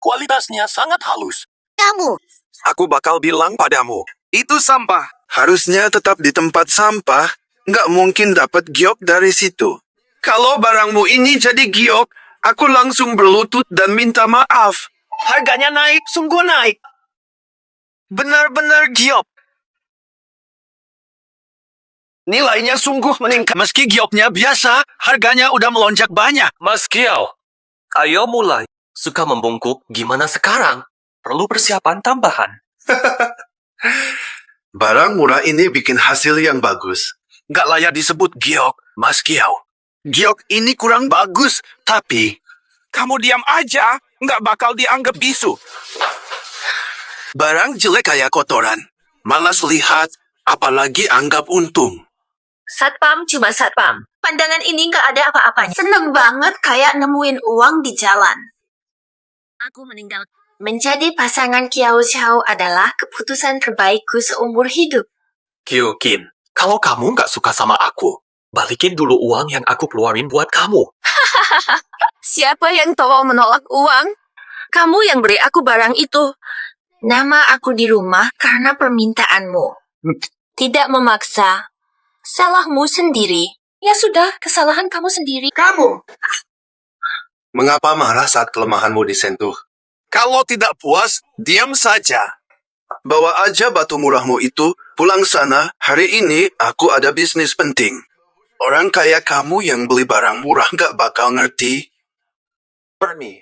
H: Kualitasnya sangat halus.
J: Kamu.
C: Aku bakal bilang padamu, itu sampah. Harusnya tetap di tempat sampah, nggak mungkin dapat giok dari situ. Kalau barangmu ini jadi giok, aku langsung berlutut dan minta maaf.
H: Harganya naik, sungguh naik. Benar-benar giok. Nilainya sungguh meningkat. Meski gioknya biasa, harganya udah melonjak banyak.
A: Mas Kiao, ayo mulai. Suka membungkuk, gimana sekarang? Perlu persiapan tambahan.
C: Barang murah ini bikin hasil yang bagus.
H: Nggak layak disebut giok, Mas Kiao. Giok ini kurang bagus, tapi... Kamu diam aja, nggak bakal dianggap bisu.
C: Barang jelek kayak kotoran. Malas lihat, apalagi anggap untung.
J: Satpam cuma satpam. Pandangan ini nggak ada apa-apanya. Seneng banget kayak nemuin uang di jalan.
B: Aku meninggal.
J: Menjadi pasangan Kiao Xiao adalah keputusan terbaikku seumur hidup.
A: Kyukin, kalau kamu nggak suka sama aku, balikin dulu uang yang aku keluarin buat kamu.
J: Siapa yang tahu menolak uang? Kamu yang beri aku barang itu. Nama aku di rumah karena permintaanmu. Tidak memaksa. Salahmu sendiri. Ya sudah, kesalahan kamu sendiri. Kamu.
C: Mengapa marah saat kelemahanmu disentuh? Kalau tidak puas, diam saja. Bawa aja batu murahmu itu, pulang sana. Hari ini aku ada bisnis penting. Orang kaya kamu yang beli barang murah gak bakal ngerti. Permi.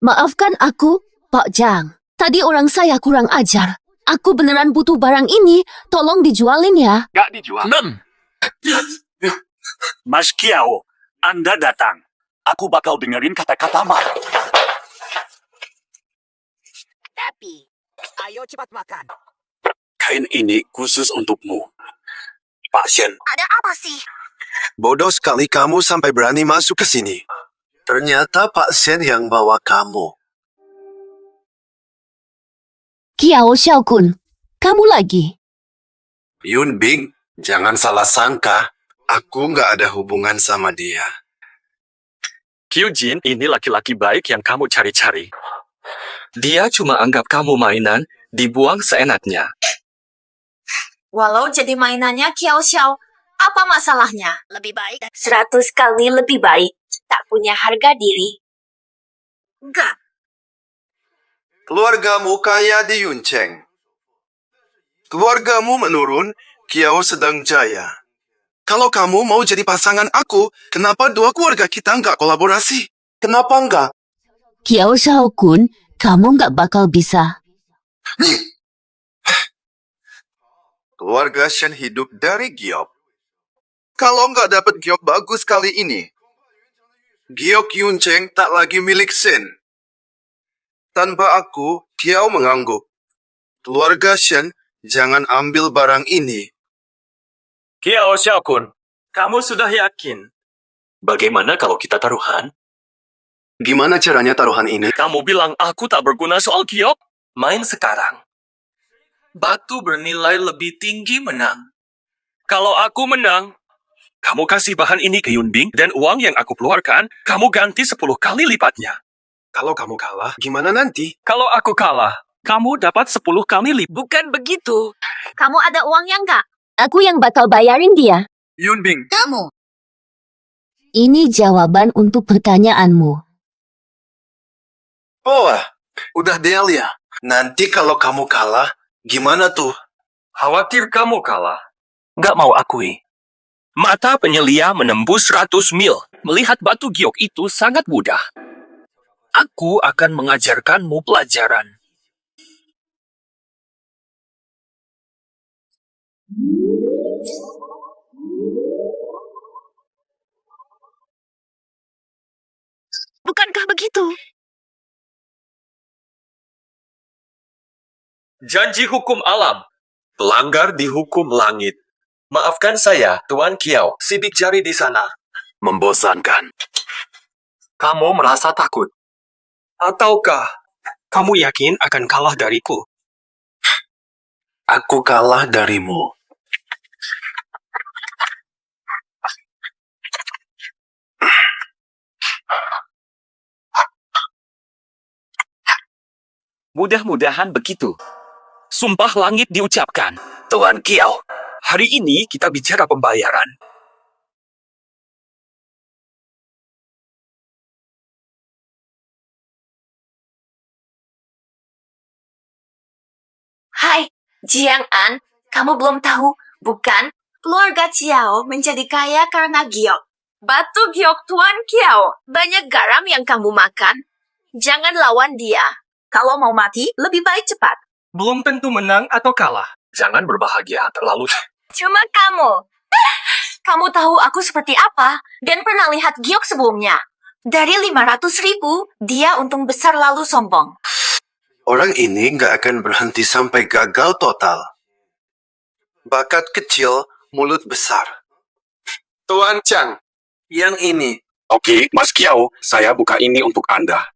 G: Maafkan aku, Pak Jang. Tadi orang saya kurang ajar. Aku beneran butuh barang ini. Tolong dijualin ya.
H: Nggak dijual. Mas Kiao, Anda datang. Aku bakal dengerin kata-kata marah.
J: Tapi, ayo cepat makan.
C: Kain ini khusus untukmu. Pak Shen,
J: Ada apa sih?
C: bodoh sekali kamu sampai berani masuk ke sini. Ternyata Pak Shen yang bawa kamu.
G: Kiao Xiao-kun, kamu lagi.
C: Yun Bing, jangan salah sangka. Aku nggak ada hubungan sama dia.
A: Kyujin, ini laki-laki baik yang kamu cari-cari. Dia cuma anggap kamu mainan, dibuang seenaknya.
J: Walau jadi mainannya Kiao Xiao, apa masalahnya?
B: Lebih baik
J: 100 kali lebih baik. Tak punya harga diri. Enggak.
C: Keluargamu kaya di Yuncheng. Keluargamu menurun, Kiao sedang jaya. Kalau kamu mau jadi pasangan aku, kenapa dua keluarga kita nggak kolaborasi? Kenapa nggak?
G: Kiao Xiao-kun, kamu nggak bakal bisa.
C: Keluarga Shen hidup dari giok. Kalau nggak dapat giok bagus kali ini, giok Yuncheng tak lagi milik Shen. Tanpa aku, Kiao mengangguk. Keluarga Shen, jangan ambil barang ini.
A: Kiao Xiao-kun, kamu sudah yakin? Bagaimana kalau kita taruhan?
C: Gimana caranya taruhan ini?
A: Kamu bilang aku tak berguna soal giok? Main sekarang. Batu bernilai lebih tinggi menang. Kalau aku menang, kamu kasih bahan ini ke Yunbing dan uang yang aku keluarkan, kamu ganti 10 kali lipatnya.
C: Kalau kamu kalah, gimana nanti?
A: Kalau aku kalah, kamu dapat 10 kali lipat. Bukan begitu.
B: Kamu ada uangnya nggak?
G: Aku yang bakal bayarin dia.
H: Yunbing,
J: Kamu.
G: Ini jawaban untuk pertanyaanmu.
C: Oh, udah Delia. Nanti kalau kamu kalah, gimana tuh?
A: Khawatir kamu kalah. Nggak mau akui. Mata penyelia menembus 100 mil. Melihat batu giok itu sangat mudah. Aku akan mengajarkanmu pelajaran.
B: Bukankah begitu?
A: Janji hukum alam. Pelanggar dihukum langit. Maafkan saya, Tuan Kiao. Sidik jari di sana. Membosankan. Kamu merasa takut? Ataukah kamu yakin akan kalah dariku?
C: Aku kalah darimu.
A: Mudah-mudahan begitu. Sumpah langit diucapkan. Tuan Kiao, hari ini kita bicara pembayaran.
J: Hai, Jiang An. Kamu belum tahu, bukan? Keluarga Ciao menjadi kaya karena giok. Batu giok Tuan Kiao. Banyak garam yang kamu makan. Jangan lawan dia. Kalau mau mati, lebih baik cepat.
A: Belum tentu menang atau kalah. Jangan berbahagia terlalu.
J: Cuma kamu. Kamu tahu aku seperti apa dan pernah lihat giok sebelumnya. Dari 500.000, dia untung besar lalu sombong.
C: Orang ini nggak akan berhenti sampai gagal total. Bakat kecil, mulut besar.
H: Tuan Chang.
C: Yang ini.
H: Oke, Mas Kiao, saya buka ini untuk Anda.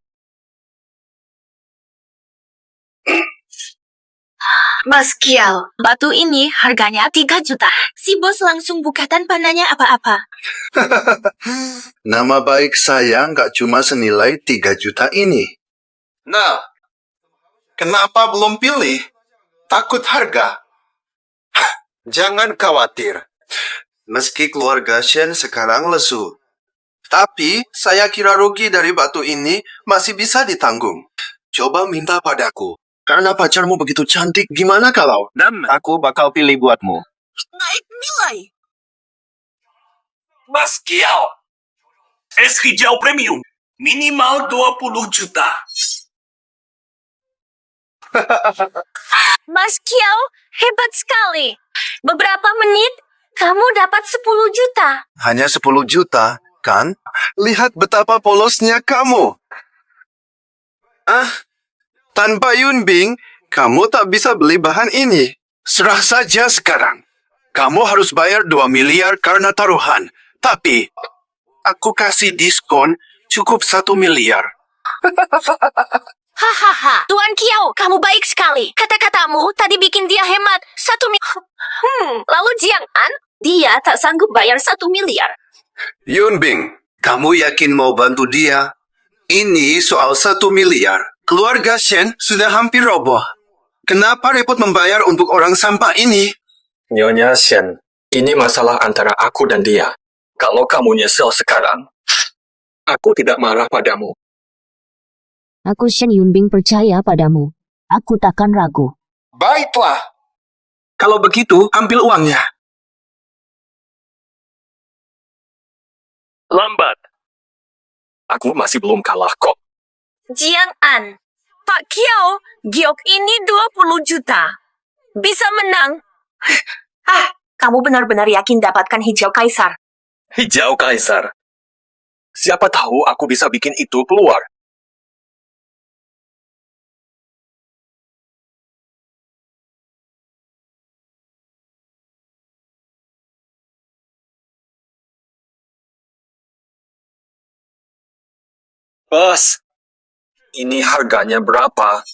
J: Mas Kiao, batu ini harganya 3 juta. Si bos langsung buka tanpa nanya apa-apa.
C: Nama baik saya nggak cuma senilai 3 juta ini. Nah, kenapa belum pilih? Takut harga? Jangan khawatir. Meski keluarga Shen sekarang lesu. Tapi, saya kira rugi dari batu ini masih bisa ditanggung. Coba minta padaku. Karena pacarmu begitu cantik, gimana kalau?
H: Dan aku bakal pilih buatmu.
J: Naik nilai.
A: Mas Kiao. Es hijau premium. Minimal 20 juta.
J: Mas Kiao, hebat sekali. Beberapa menit, kamu dapat 10 juta.
C: Hanya 10 juta, kan? Lihat betapa polosnya kamu. Tanpa Yunbing, kamu tak bisa beli bahan ini. Serah saja sekarang. Kamu harus bayar 2 miliar karena taruhan. Tapi, aku kasih diskon cukup 1 miliar.
J: Hahaha, Tuan Kiao, kamu baik sekali. Kata-katamu tadi bikin dia hemat 1 miliar. Lalu Jiang An, dia tak sanggup bayar 1 miliar.
C: Yunbing, kamu yakin mau bantu dia? Ini soal 1 miliar. Keluarga Shen sudah hampir roboh. Kenapa repot membayar untuk orang sampah ini?
A: Nyonya Shen, ini masalah antara aku dan dia. Kalau kamu nyesel sekarang, aku tidak marah padamu.
G: Aku Shen Yunbing percaya padamu. Aku takkan ragu.
H: Baiklah. Kalau begitu, ambil uangnya.
A: Lambat. Aku masih belum kalah kok.
J: Jiang An, Pak Kiao, giok ini 20 juta. Bisa menang. Kamu benar-benar yakin dapatkan hijau kaisar?
A: Hijau kaisar. Siapa tahu aku bisa bikin itu keluar. Bos, ini harganya berapa?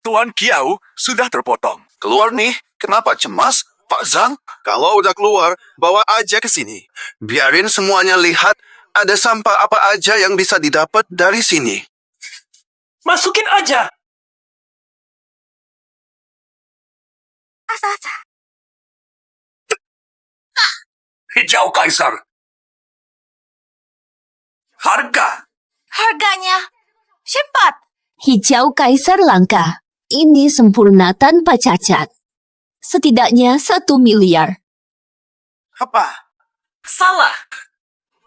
H: Tuan Kiau sudah terpotong. Keluar nih, kenapa cemas, Pak Zhang?
C: Kalau udah keluar, bawa aja ke sini. Biarin semuanya lihat ada sampah apa aja yang bisa didapat dari sini.
A: Masukin aja.
H: Hijau Kaisar. Harga.
F: Harganya. Cepat.
G: Hijau kaisar langka. Ini sempurna tanpa cacat. Setidaknya 1 miliar.
H: Apa?
A: Salah.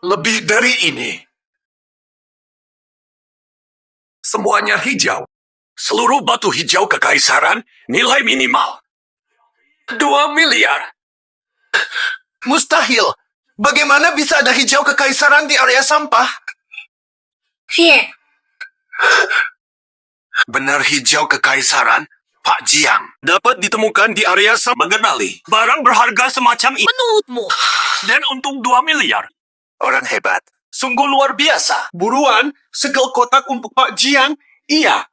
H: Lebih dari ini. Semuanya hijau. Seluruh batu hijau kekaisaran nilai minimal 2 miliar.
C: Mustahil. Bagaimana bisa ada hijau kekaisaran di area sampah?
H: Benar hijau kekaisaran, Pak Jiang. Dapat ditemukan di area mengenali barang berharga semacam ini.
F: Menurutmu?
H: Dan untung 2 miliar. Orang hebat. Sungguh luar biasa. Buruan, segel kotak untuk Pak Jiang. Iya.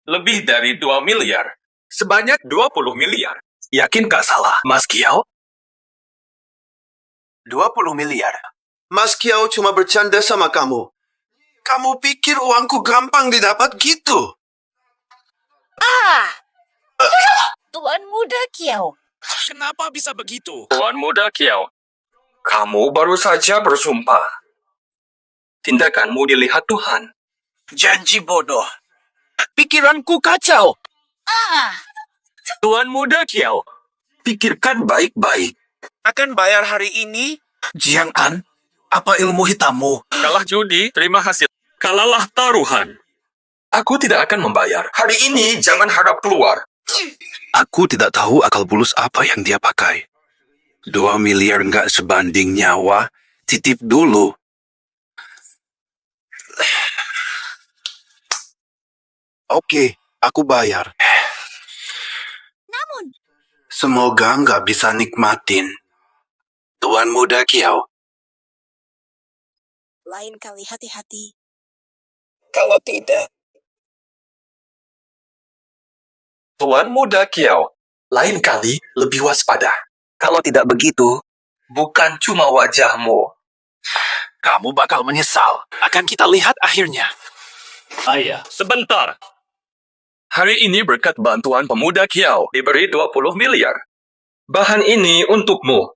A: Lebih dari 2 miliar. Sebanyak 20 miliar. Yakin gak salah, Mas Kiau?
C: 20 miliar. Mas Kiau cuma bercanda sama kamu. Kamu pikir uangku gampang didapat gitu?
F: Tuan Muda Kiau.
H: Kenapa bisa begitu?
A: Tuan Muda Kiau, kamu baru saja bersumpah. Tindakanmu dilihat Tuhan.
H: Janji bodoh. Pikiranku kacau.
A: Tuan Muda Kiau, pikirkan baik-baik.
H: Akan bayar hari ini? Jiang An, apa ilmu hitammu?
A: Kalah judi, terima hasil. Kalahlah taruhan. Aku tidak akan membayar. Hari ini jangan harap keluar.
C: Aku tidak tahu akal bulus apa yang dia pakai. 2 miliar nggak sebanding nyawa. Titip dulu. Oke, aku bayar.
F: Namun,
C: Semoga nggak bisa nikmatin. Tuan Muda Kiau.
F: lain kali hati-hati.
A: Kalau tidak. Tuan Muda Kiau, lain kali lebih waspada. Kalau tidak begitu, bukan cuma wajahmu.
H: Kamu bakal menyesal. Akan kita lihat akhirnya.
A: Ayah, sebentar. Hari ini berkat bantuan pemuda Kiau diberi 20 miliar. Bahan ini untukmu.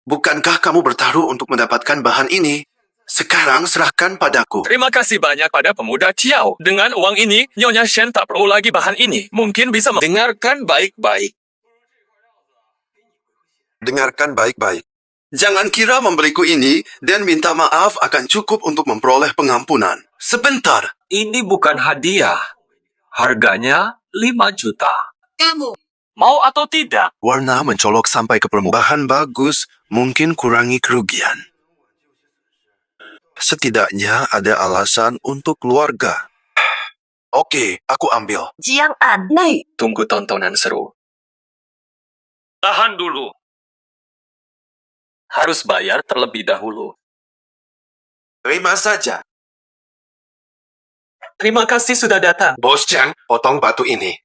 C: Bukankah kamu bertaruh untuk mendapatkan bahan ini? Sekarang serahkan padaku.
A: Terima kasih banyak pada pemuda Kiau. Dengan uang ini, Nyonya Shen tak perlu lagi bahan ini. Mungkin bisa mendengarkan baik-baik.
C: Dengarkan baik-baik. Jangan kira memberiku ini dan minta maaf akan cukup untuk memperoleh pengampunan. Sebentar.
A: Ini bukan hadiah. Harganya 5 juta.
F: Kamu.
A: Mau atau tidak?
C: Warna mencolok sampai ke permukaan bagus, mungkin kurangi kerugian. Setidaknya ada alasan untuk keluarga. Oke, aku ambil.
J: Jiang An. Naik.
A: Tunggu tontonan seru. Tahan dulu. Harus bayar terlebih dahulu.
C: Terima saja.
A: Terima kasih sudah datang.
C: Bos Chang, potong batu ini.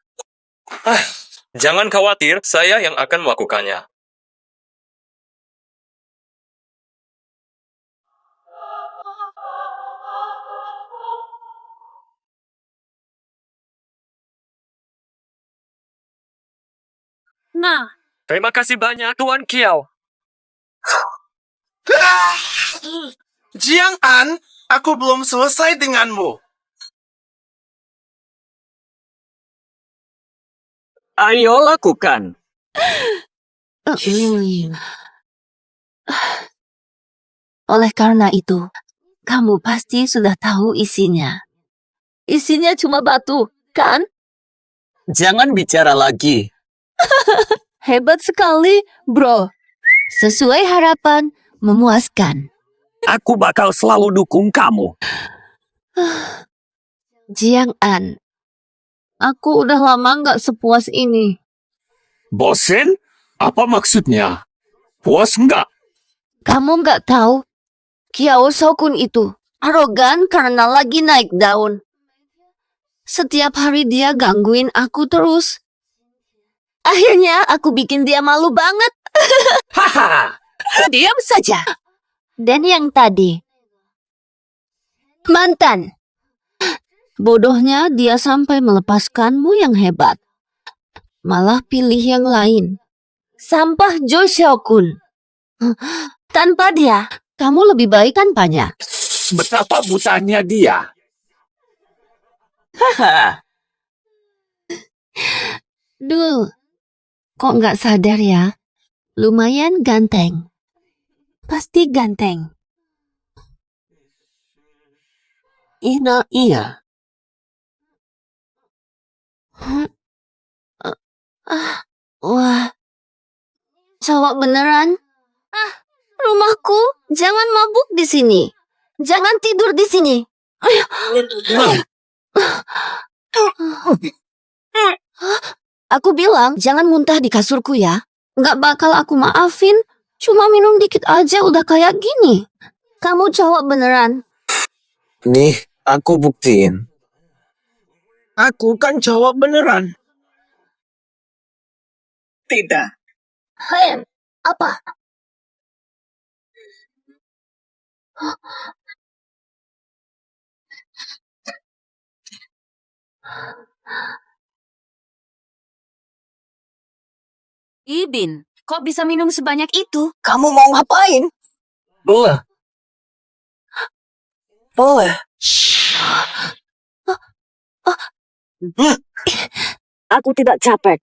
A: Jangan khawatir, saya yang akan melakukannya.
F: Nah,
A: Terima kasih banyak, Tuan Kiau.
C: Jiang An, aku belum selesai denganmu.
A: Ayo lakukan.
G: Oleh karena itu, kamu pasti sudah tahu isinya. Isinya cuma batu, kan?
A: Jangan bicara lagi.
G: Hebat sekali, bro. Sesuai harapan, memuaskan.
A: Aku bakal selalu dukung kamu.
G: Jiang An, aku udah lama nggak sepuas ini.
A: Bosen? Apa maksudnya? Puas enggak?
G: Kamu nggak tahu, Kiao Sokun itu arogan karena lagi naik daun. Setiap hari dia gangguin aku terus. Akhirnya aku bikin dia malu banget.
A: Haha.
G: Diam saja. Dan yang tadi, mantan. Bodohnya dia sampai melepaskanmu yang hebat. Malah pilih yang lain. Sampah Jo Xiaokun. Tanpa dia, kamu lebih baik tanpanya.
E: Betapa butanya dia.
G: Duh, kok nggak sadar ya? Lumayan ganteng. Pasti ganteng.
A: Iya.
G: Wah, cowok beneran? Rumahku, jangan mabuk di sini. Jangan tidur di sini. Aku bilang, jangan muntah di kasurku ya. Nggak bakal aku maafin. Cuma minum dikit aja udah kayak gini. Kamu cowok beneran.
H: Nih, aku buktiin. Aku kan cowok beneran. Tidak.
G: Hei, apa? Ibin, kok bisa minum sebanyak itu?
H: Kamu mau ngapain? Boleh. Boleh.
I: Aku tidak capek.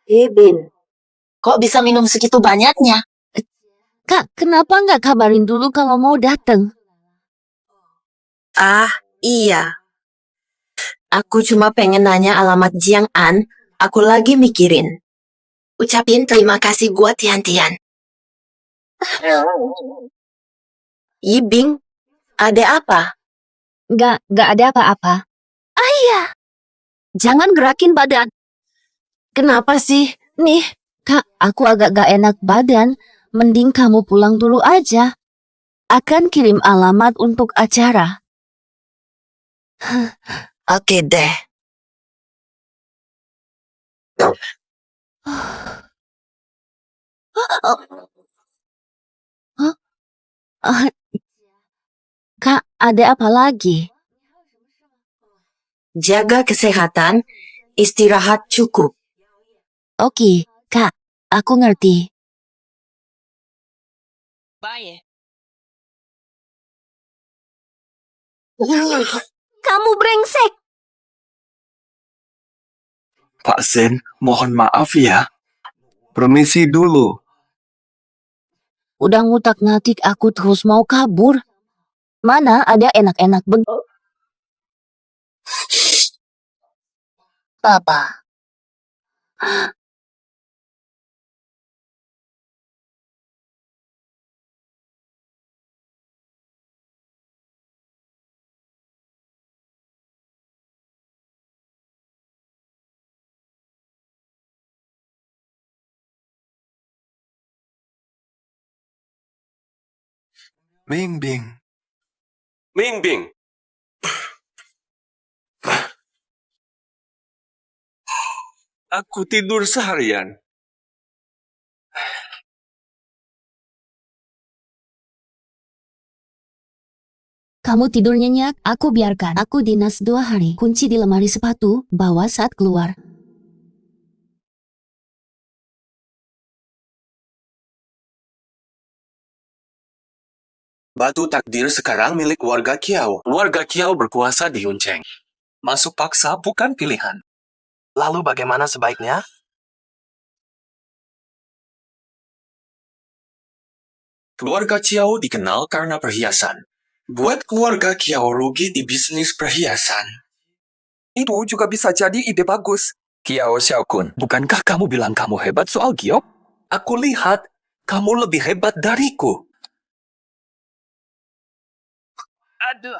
I: Ibin, kok bisa minum segitu banyaknya?
G: Kak, kenapa nggak kabarin dulu kalau mau dateng?
J: Ah, iya. Aku cuma pengen nanya alamat Jiang An. Aku lagi mikirin. Ucapin terima kasih buat Tian-Tian. Yibing, ada apa?
G: Nggak ada apa-apa. Ayah, jangan gerakin badan. Kenapa sih? Nih, Kak, aku agak gak enak badan. Mending kamu pulang dulu aja. Akan kirim alamat untuk acara.
J: Oke deh.
G: Kak, ada apa lagi?
J: Jaga kesehatan, istirahat cukup.
G: Oke, Kak, aku ngerti. Kamu brengsek.
A: Pak Zen, mohon maaf ya.
C: Permisi dulu.
G: Udah ngutak-ngatik aku terus mau kabur. Mana ada enak-enak begitu? Papa.
C: Bing Bing.
A: Ming Bing. Aku tidur seharian.
G: Kamu tidur nyenyak, aku biarkan. Aku dinas 2 hari. Kunci di lemari sepatu, bawa saat keluar.
A: Batu takdir sekarang milik warga Kiao. Warga Kiao berkuasa di Yunceng. Masuk paksa bukan pilihan.
H: Lalu bagaimana sebaiknya?
A: Keluarga Kiao dikenal karena perhiasan. Buat keluarga Kiao rugi di bisnis perhiasan. Itu juga bisa jadi ide bagus. Kiao Xiaokun, bukankah kamu bilang kamu hebat soal giok? Aku lihat kamu lebih hebat dariku.
H: Aduh.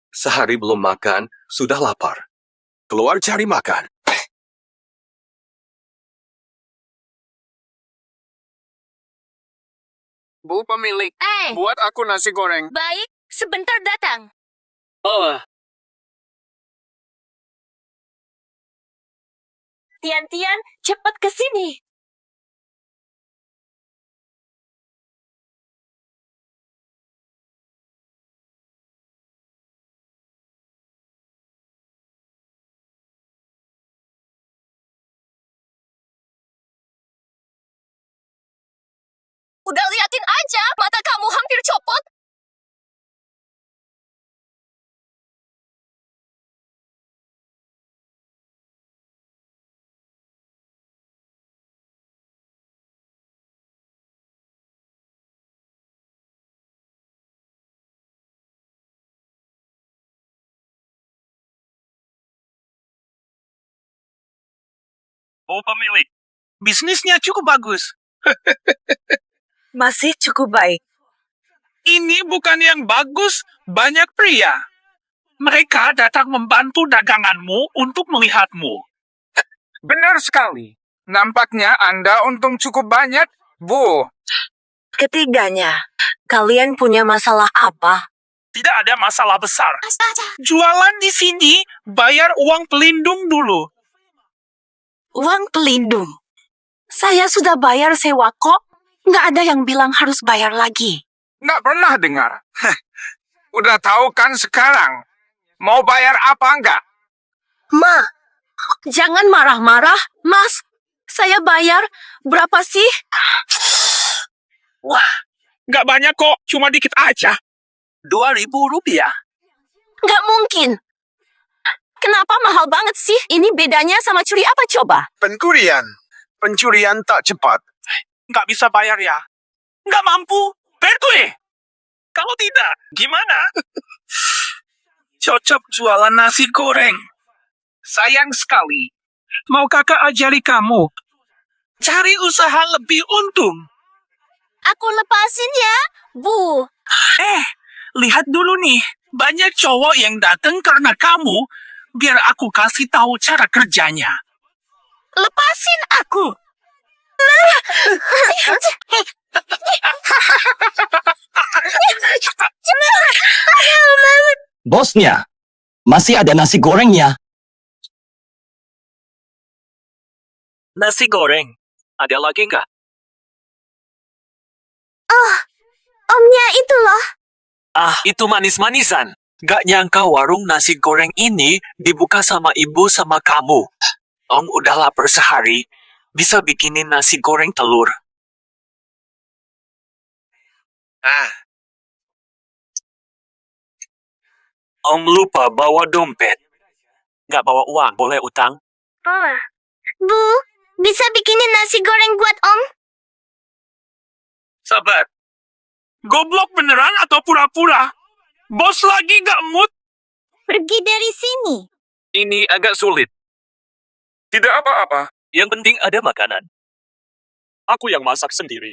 A: Sehari belum makan, sudah lapar. Keluar cari makan.
E: Bu pemilik,
F: Eh,
E: buat aku nasi goreng.
F: baik, sebentar datang.
A: Oh,
F: Tian-Tian, cepat ke sini. Udah liatin aja, mata kamu hampir copot.
H: Oh pemilik, bisnisnya cukup bagus.
F: Masih cukup baik.
H: Ini bukan yang bagus, banyak pria. Mereka datang membantu daganganmu untuk melihatmu. Benar sekali. Nampaknya Anda untung cukup banyak, Bu.
F: Ketiganya, kalian punya masalah apa?
H: Tidak ada masalah besar. Jualan di sini, bayar uang pelindung dulu.
F: Uang pelindung. Saya sudah bayar sewa kok. Nggak ada yang bilang harus bayar lagi.
H: Nggak pernah dengar. Udah tahu kan sekarang. Mau bayar apa enggak?
F: Ma, jangan marah-marah, Mas. Saya bayar berapa sih?
H: Wah, nggak banyak kok. Cuma dikit aja. 2.000 rupiah.
F: Nggak mungkin. Kenapa mahal banget sih? Ini bedanya sama curi apa coba?
C: Pencurian. Pencurian tak cepat.
H: Nggak bisa bayar ya? Nggak mampu? Bayar gue. Kalau tidak, gimana? Cocok jualan nasi goreng. Sayang sekali. Mau kakak ajari kamu? Cari usaha lebih untung.
F: Aku lepasin ya, Bu.
H: Lihat dulu nih. Banyak cowok yang datang karena kamu. Biar aku kasih tahu cara kerjanya.
F: Lepasin aku.
A: bosnya. Masih ada nasi gorengnya. Nasi goreng. Ada lagi nggak?
J: Omnya itu loh.
A: Ah, itu manis-manisan. Gak nyangka warung nasi goreng ini dibuka sama ibu sama kamu. Om udah lapar sehari. Bisa bikinin nasi goreng telur. Om lupa bawa dompet. Gak bawa uang, boleh utang?
J: Bu, bisa bikinin nasi goreng buat Om?
H: Sabar. Goblok beneran atau pura-pura? Bos lagi gak mood?
J: Pergi dari sini.
A: Ini agak sulit.
H: Tidak apa-apa.
A: Yang penting ada makanan. Aku yang masak sendiri.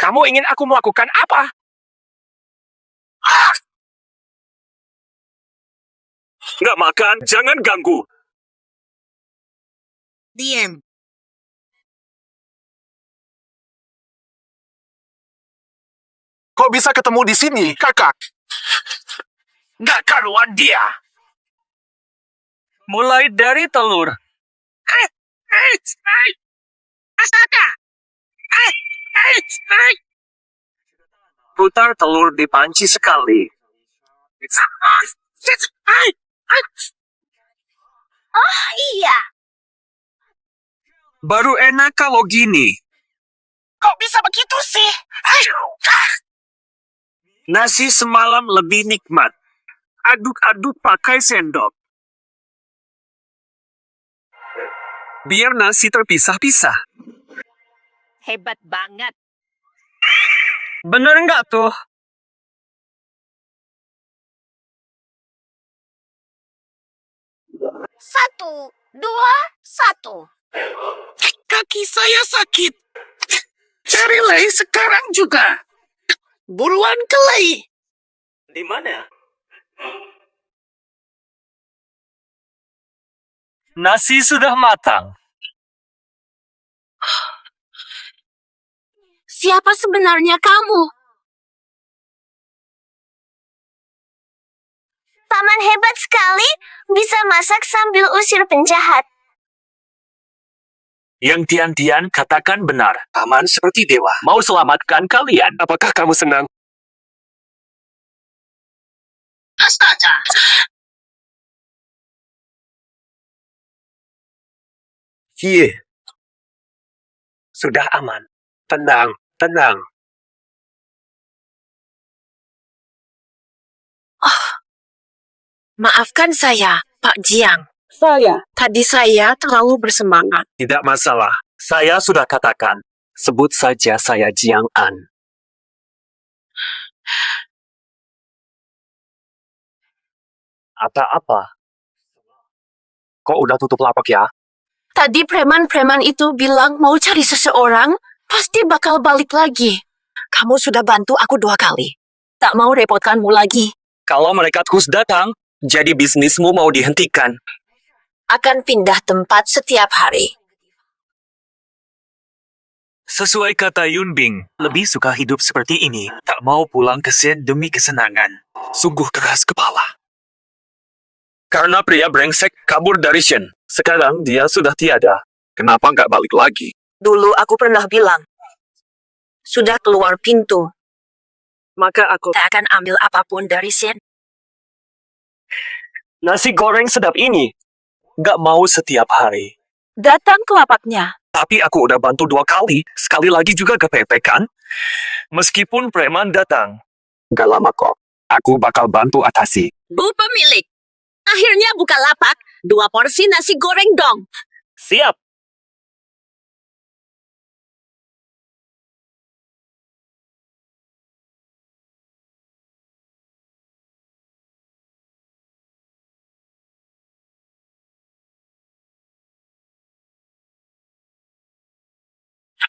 H: Kamu ingin aku melakukan apa?
A: Nggak makan, jangan ganggu.
F: Diem.
C: Kok bisa ketemu di sini, kakak?
H: Gak karuan dia.
A: Mulai dari telur. Putar telur di panci sekali.
J: Iya.
A: Baru enak kalau gini.
H: Kok bisa begitu sih?
A: Nasi semalam lebih nikmat. Aduk-aduk pakai sendok. Biar nasi terpisah-pisah.
F: Hebat banget.
A: Bener nggak tuh?
J: Satu, dua, satu.
H: Kaki saya sakit. Cari Lei sekarang juga. Buruan ke Lei.
A: Di mana? Nasi sudah matang.
F: Siapa sebenarnya kamu?
J: Paman hebat sekali, bisa masak sambil usir penjahat.
A: Yang Tian-Tian katakan benar. Paman seperti dewa. Mau selamatkan kalian. Apakah kamu senang?
I: Astaga.
A: Sudah aman. Tenang, tenang.
F: Maafkan saya, Pak Jiang.
H: Saya.
F: Tadi saya terlalu bersemangat.
A: Tidak masalah. Saya sudah katakan. Sebut saja saya Jiang An. Apa-apa? Kok udah tutup lapak ya?
F: Tadi preman-preman itu bilang mau cari seseorang, pasti bakal balik lagi. Kamu sudah bantu aku 2 kali. Tak mau repotkanmu lagi.
A: Kalau mereka terus datang, jadi bisnismu mau dihentikan.
F: Akan pindah tempat setiap hari.
A: Sesuai kata Yun Bing, lebih suka hidup seperti ini. Tak mau pulang ke Sen demi kesenangan. Sungguh keras kepala. Karena pria brengsek kabur dari Shen. Sekarang dia sudah tiada. Kenapa nggak balik lagi?
F: Dulu aku pernah bilang, sudah keluar pintu,
A: Maka aku...
F: tak akan ambil apapun dari Shen.
A: Nasi goreng sedap ini. Nggak mau setiap hari.
F: Datang ke lapaknya.
A: Tapi aku udah bantu 2 kali. Sekali lagi juga kepepek kan? Meskipun preman datang. Nggak lama kok. Aku bakal bantu atasi.
F: Bu pemilik, akhirnya buka lapak, 2 porsi nasi goreng dong.
A: Siap.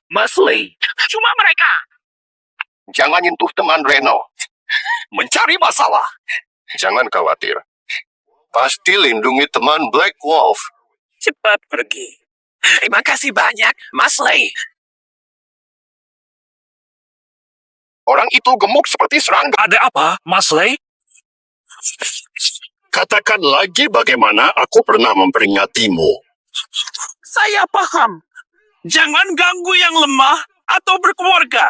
A: Mas Lee,
H: Cuma mereka.
D: Jangan nyentuh teman Reno.
A: mencari masalah.
D: Jangan khawatir. Pasti lindungi teman Black Wolf.
A: Cepat pergi. Terima kasih banyak, Mas Lee.
D: Orang itu gemuk seperti serangga.
A: Ada apa, Mas Lee?
C: Katakan lagi bagaimana aku pernah memperingatimu.
H: Saya paham. Jangan ganggu yang lemah atau berkeluarga.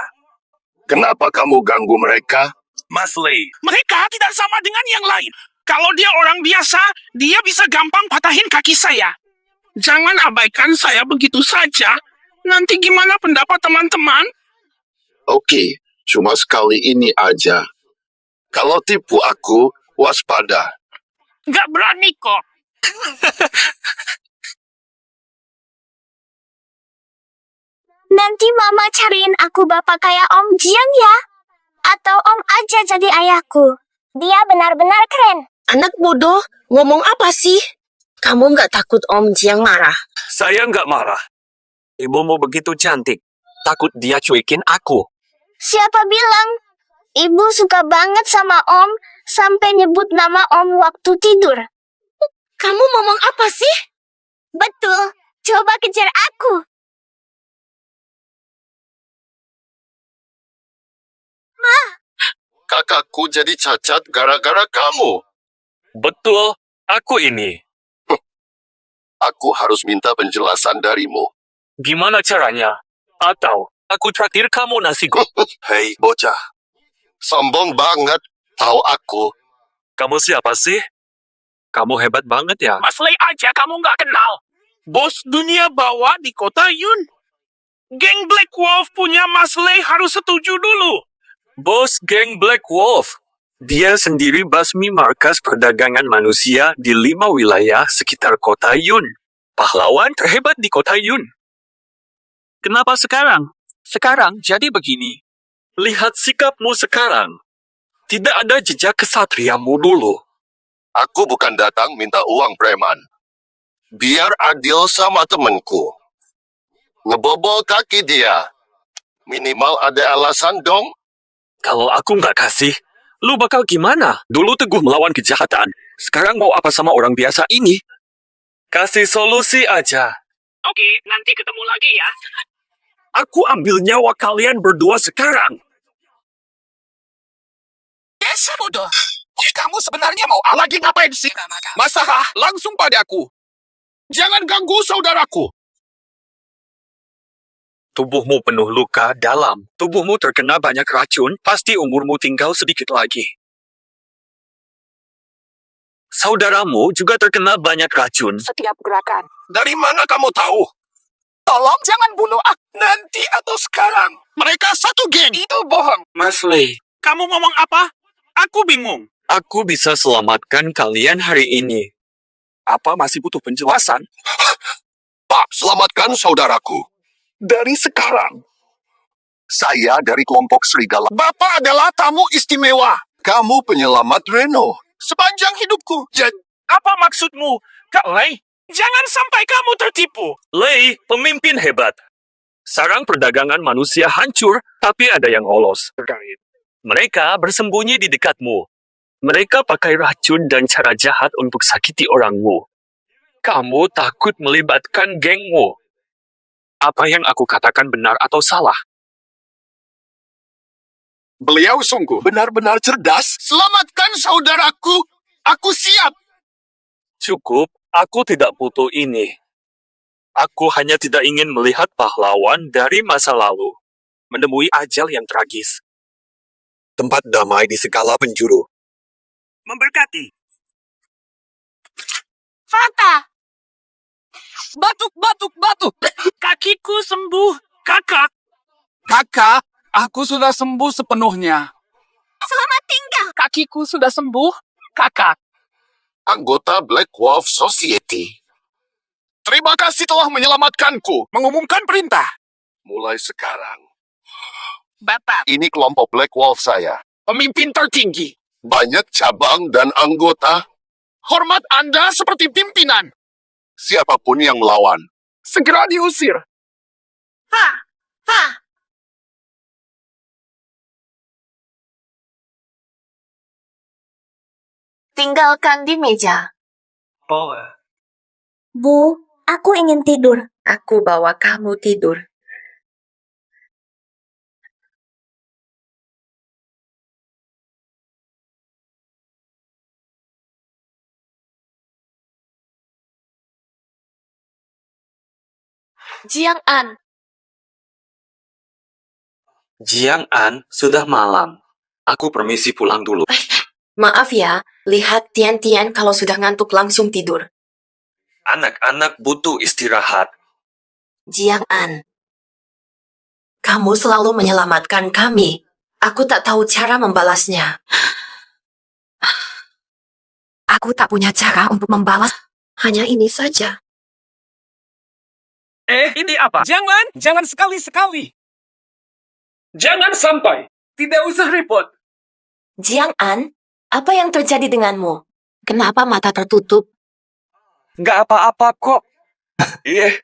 C: Kenapa kamu ganggu mereka?
A: Mas Lee,
H: Mereka tidak sama dengan yang lain. Kalau dia orang biasa, dia bisa gampang patahin kaki saya. Jangan abaikan saya begitu saja. Nanti gimana pendapat teman-teman?
C: Oke, cuma sekali ini aja. Kalau tipu aku, waspada.
H: Gak berani kok.
J: Nanti mama cariin aku bapak kayak Om Jiang ya. Atau Om aja jadi ayahku. Dia benar-benar keren.
F: Anak bodoh, ngomong apa sih? Kamu nggak takut Om Jiang marah?
A: saya nggak marah. Ibumu begitu cantik. Takut dia cuekin aku.
J: Siapa bilang? Ibu suka banget sama Om, sampai nyebut nama Om waktu tidur.
F: Kamu ngomong apa sih?
J: Betul, coba kejar aku.
C: Kakakku jadi cacat gara-gara kamu.
A: Betul, aku ini.
C: Aku harus minta penjelasan darimu.
A: Gimana caranya? Atau aku traktir kamu nasi goreng.
C: Hei, bocah. Sombong banget. Tahu aku.
A: Kamu siapa sih? Kamu hebat banget ya.
H: Mas Lee aja kamu nggak kenal. Bos dunia bawah di kota Yun. Geng Black Wolf punya Mas Lee harus setuju dulu.
A: Bos geng Black Wolf. Dia sendiri basmi markas perdagangan manusia di 5 wilayah sekitar kota Yun. Pahlawan terhebat di kota Yun. Kenapa sekarang? Sekarang jadi begini. Lihat sikapmu sekarang. Tidak ada jejak kesatriamu dulu.
C: Aku bukan datang minta uang preman. Biar adil sama temenku. Ngebobol kaki dia. Minimal ada alasan dong.
A: Kalau aku nggak kasih, lu bakal gimana? Dulu teguh melawan kejahatan. Sekarang mau apa sama orang biasa ini? Kasih solusi aja.
H: Oke, nanti ketemu lagi ya.
A: Aku ambil nyawa kalian berdua sekarang.
H: Yes, bodoh. Kamu sebenarnya mau lagi ngapain sih? Masalah langsung padaku. Jangan ganggu saudaraku.
A: Tubuhmu penuh luka dalam. Tubuhmu terkena banyak racun. Pasti umurmu tinggal sedikit lagi. Saudaramu juga terkena banyak racun.
F: Setiap gerakan.
H: Dari mana kamu tahu? Tolong jangan bunuh aku nanti atau sekarang. Mereka satu geng. Itu bohong.
A: Mas Lee,
H: Kamu ngomong apa? Aku bingung.
A: aku bisa selamatkan kalian hari ini.
H: Apa masih butuh penjelasan? Pak, selamatkan saudaraku. Dari sekarang. Saya dari kelompok serigala. Bapak adalah tamu istimewa. Kamu penyelamat Reno. Sepanjang hidupku. Jadi, apa maksudmu, Kak Lei? Jangan sampai kamu tertipu.
A: Lei, pemimpin hebat. Sarang perdagangan manusia hancur, tapi ada yang lolos. Mereka bersembunyi di dekatmu. Mereka pakai racun dan cara jahat untuk sakiti orangmu. Kamu takut melibatkan gengmu. Apa yang aku katakan benar atau salah?
H: Beliau sungguh benar-benar cerdas. Selamatkan saudaraku. Aku siap.
A: Cukup, aku tidak butuh ini. Aku hanya tidak ingin melihat pahlawan dari masa lalu menemui ajal yang tragis.
C: Tempat damai di segala penjuru.
A: Memberkati.
H: Fata. Batuk. Kakiku sembuh. Kakak. Kakak, aku sudah sembuh sepenuhnya.
J: Selamat tinggal.
H: Kakiku sudah sembuh. Kakak. Anggota Black Wolf Society. Terima kasih telah menyelamatkanku. Mengumumkan perintah. Mulai sekarang. Bapak. Ini kelompok Black Wolf saya. Pemimpin tertinggi. Banyak cabang dan anggota. Hormat Anda seperti pimpinan. Siapapun yang melawan, segera diusir.
J: Tinggalkan di meja.
A: Oh,
J: Bu, aku ingin tidur. Aku bawa kamu tidur. Jiang An,
A: Jiang An, sudah malam. Aku permisi pulang dulu.
F: Maaf ya, lihat Tian-Tian kalau sudah ngantuk langsung tidur.
A: Anak-anak butuh istirahat.
F: Jiang An, kamu selalu menyelamatkan kami. Aku tak tahu cara membalasnya. Aku tak punya cara untuk membalas. Hanya ini saja.
H: Ini apa? Jangan sekali-sekali. Jangan sampai. Tidak usah repot.
F: Jiang An, apa yang terjadi denganmu? Kenapa mata tertutup?
A: Nggak apa-apa kok.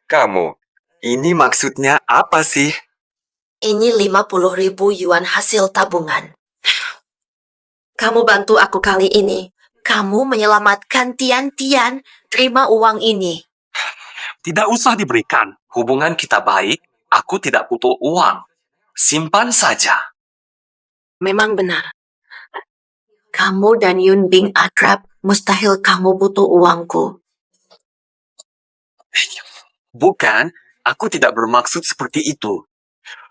A: Kamu. Ini maksudnya apa sih?
F: Ini 50.000 yuan hasil tabungan. Kamu bantu aku kali ini. Kamu menyelamatkan Tian-Tian. Terima uang ini.
A: Tidak usah diberikan. Hubungan kita baik. Aku tidak butuh uang. Simpan saja.
F: Memang benar. Kamu dan Yun Bing akrab. Mustahil kamu butuh uangku.
A: Bukan, aku tidak bermaksud seperti itu.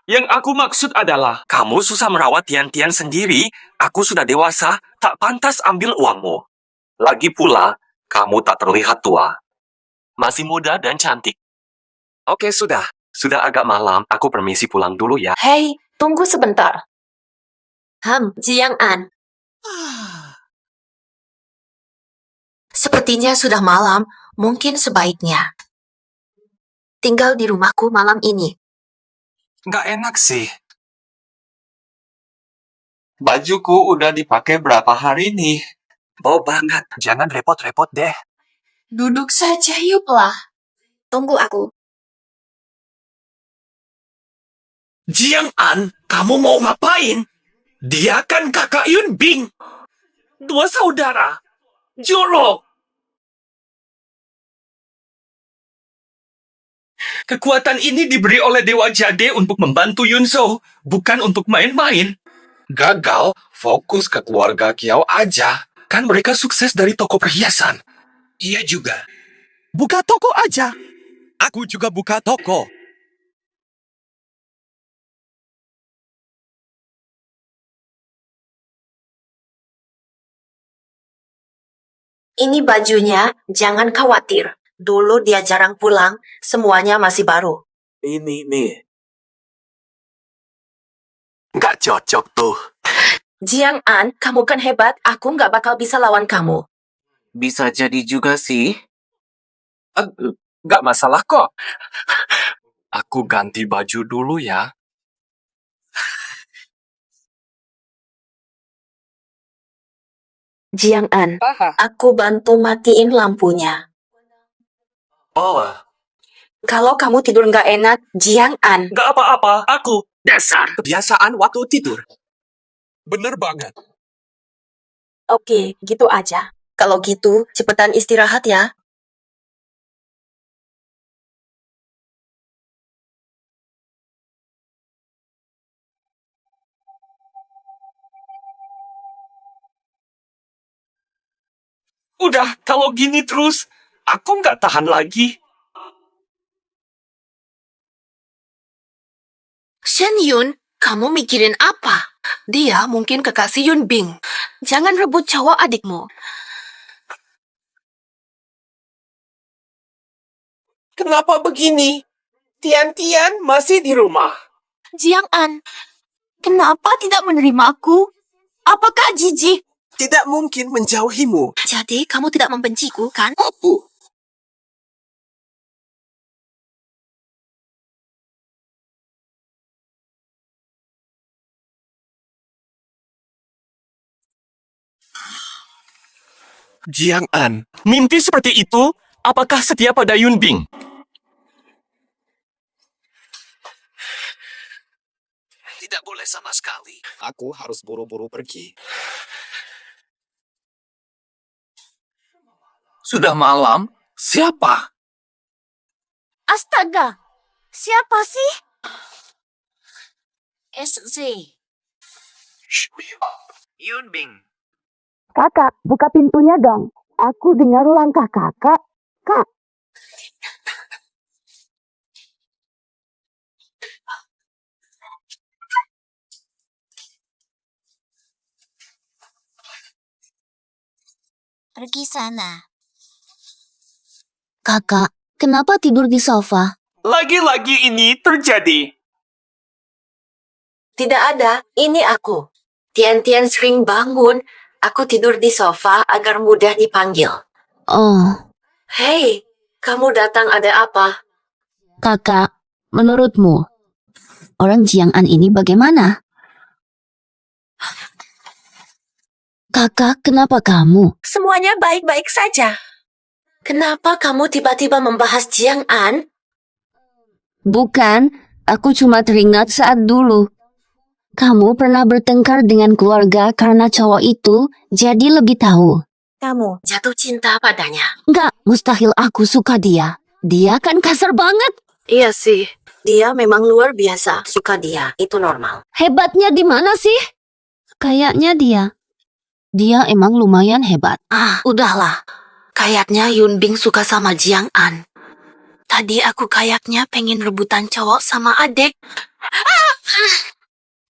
A: Yang aku maksud adalah, kamu susah merawat Tian-Tian sendiri. Aku sudah dewasa, tak pantas ambil uangmu. Lagi pula, kamu tak terlihat tua. Masih muda dan cantik. Oke, sudah. Sudah agak malam, aku permisi pulang dulu ya.
F: Hei, tunggu sebentar. Jiang An. Sepertinya sudah malam, mungkin sebaiknya tinggal di rumahku malam ini.
A: Nggak enak sih. Bajuku udah dipakai berapa hari nih? Bau banget. Jangan repot-repot deh.
F: Duduk saja, yuklah. Tunggu aku.
A: Jiang An, kamu mau ngapain? Dia kan kakak Yun Bing. Dua saudara. Jorok. Kekuatan ini diberi oleh Dewa Jade untuk membantu Yunso, bukan untuk main-main.
E: Gagal, fokus ke keluarga Kiao aja.
A: Kan mereka sukses dari toko perhiasan.
E: Iya juga.
A: Buka toko aja. Aku juga buka toko.
F: Ini bajunya, jangan khawatir. Dulu dia jarang pulang, semuanya masih baru.
A: Ini nih. Nggak cocok tuh.
F: Jiang An, kamu kan hebat, aku nggak bakal bisa lawan kamu.
A: Bisa jadi juga sih. Nggak masalah kok. Aku ganti baju dulu ya.
F: Jiang An, aku bantu matiin lampunya.
A: Oh,
F: Kalau kamu tidur nggak enak, Jiang An.
A: nggak apa-apa. Aku dasar kebiasaan waktu tidur.
E: Bener banget.
F: Oke, gitu aja. Kalau gitu, cepetan istirahat ya.
A: Udah, kalau gini terus, aku nggak tahan lagi.
F: Shen Yun, kamu mikirin apa? Dia mungkin kekasih Yun Bing. Jangan rebut cowok adikmu.
A: Kenapa begini? Tian-Tian masih di rumah.
F: Jiang An, kenapa tidak menerimaku? Apakah jijik?
A: Tidak mungkin menjauhimu.
F: Jadi kamu tidak membenciku, kan?
A: Aku. Jiang An, mimpi seperti itu, apakah setia pada Yun Bing?
E: Tidak boleh sama sekali. Aku harus buru-buru pergi.
A: Sudah malam? Siapa?
F: Astaga, siapa sih? SZ.
A: Yun Bing.
G: Kakak, buka pintunya dong. Aku dengar langkah kakak. Kak,
J: Pergi sana.
G: kakak, kenapa tidur di sofa?
A: Lagi-lagi ini terjadi.
F: Tidak ada, ini aku. Tian-Tian sering bangun. Aku tidur di sofa agar mudah dipanggil.
G: Oh,
F: Hei, kamu datang ada apa?
G: kakak, menurutmu, orang Jiang An ini bagaimana? Kakak, kenapa kamu?
F: Semuanya baik-baik saja. Kenapa kamu tiba-tiba membahas Jiang An?
G: Bukan, aku cuma teringat saat dulu. Kamu pernah bertengkar dengan keluarga karena cowok itu, jadi lebih tahu.
F: Kamu jatuh cinta padanya.
G: Enggak, mustahil aku suka dia. Dia kan kasar banget.
F: Iya sih, dia memang luar biasa. Suka dia, itu normal.
G: Hebatnya di mana sih? Kayaknya dia. Dia emang lumayan hebat.
F: Ah, udahlah. Kayaknya Yun Bing suka sama Jiang An. Tadi aku kayaknya pengen rebutan cowok sama adik.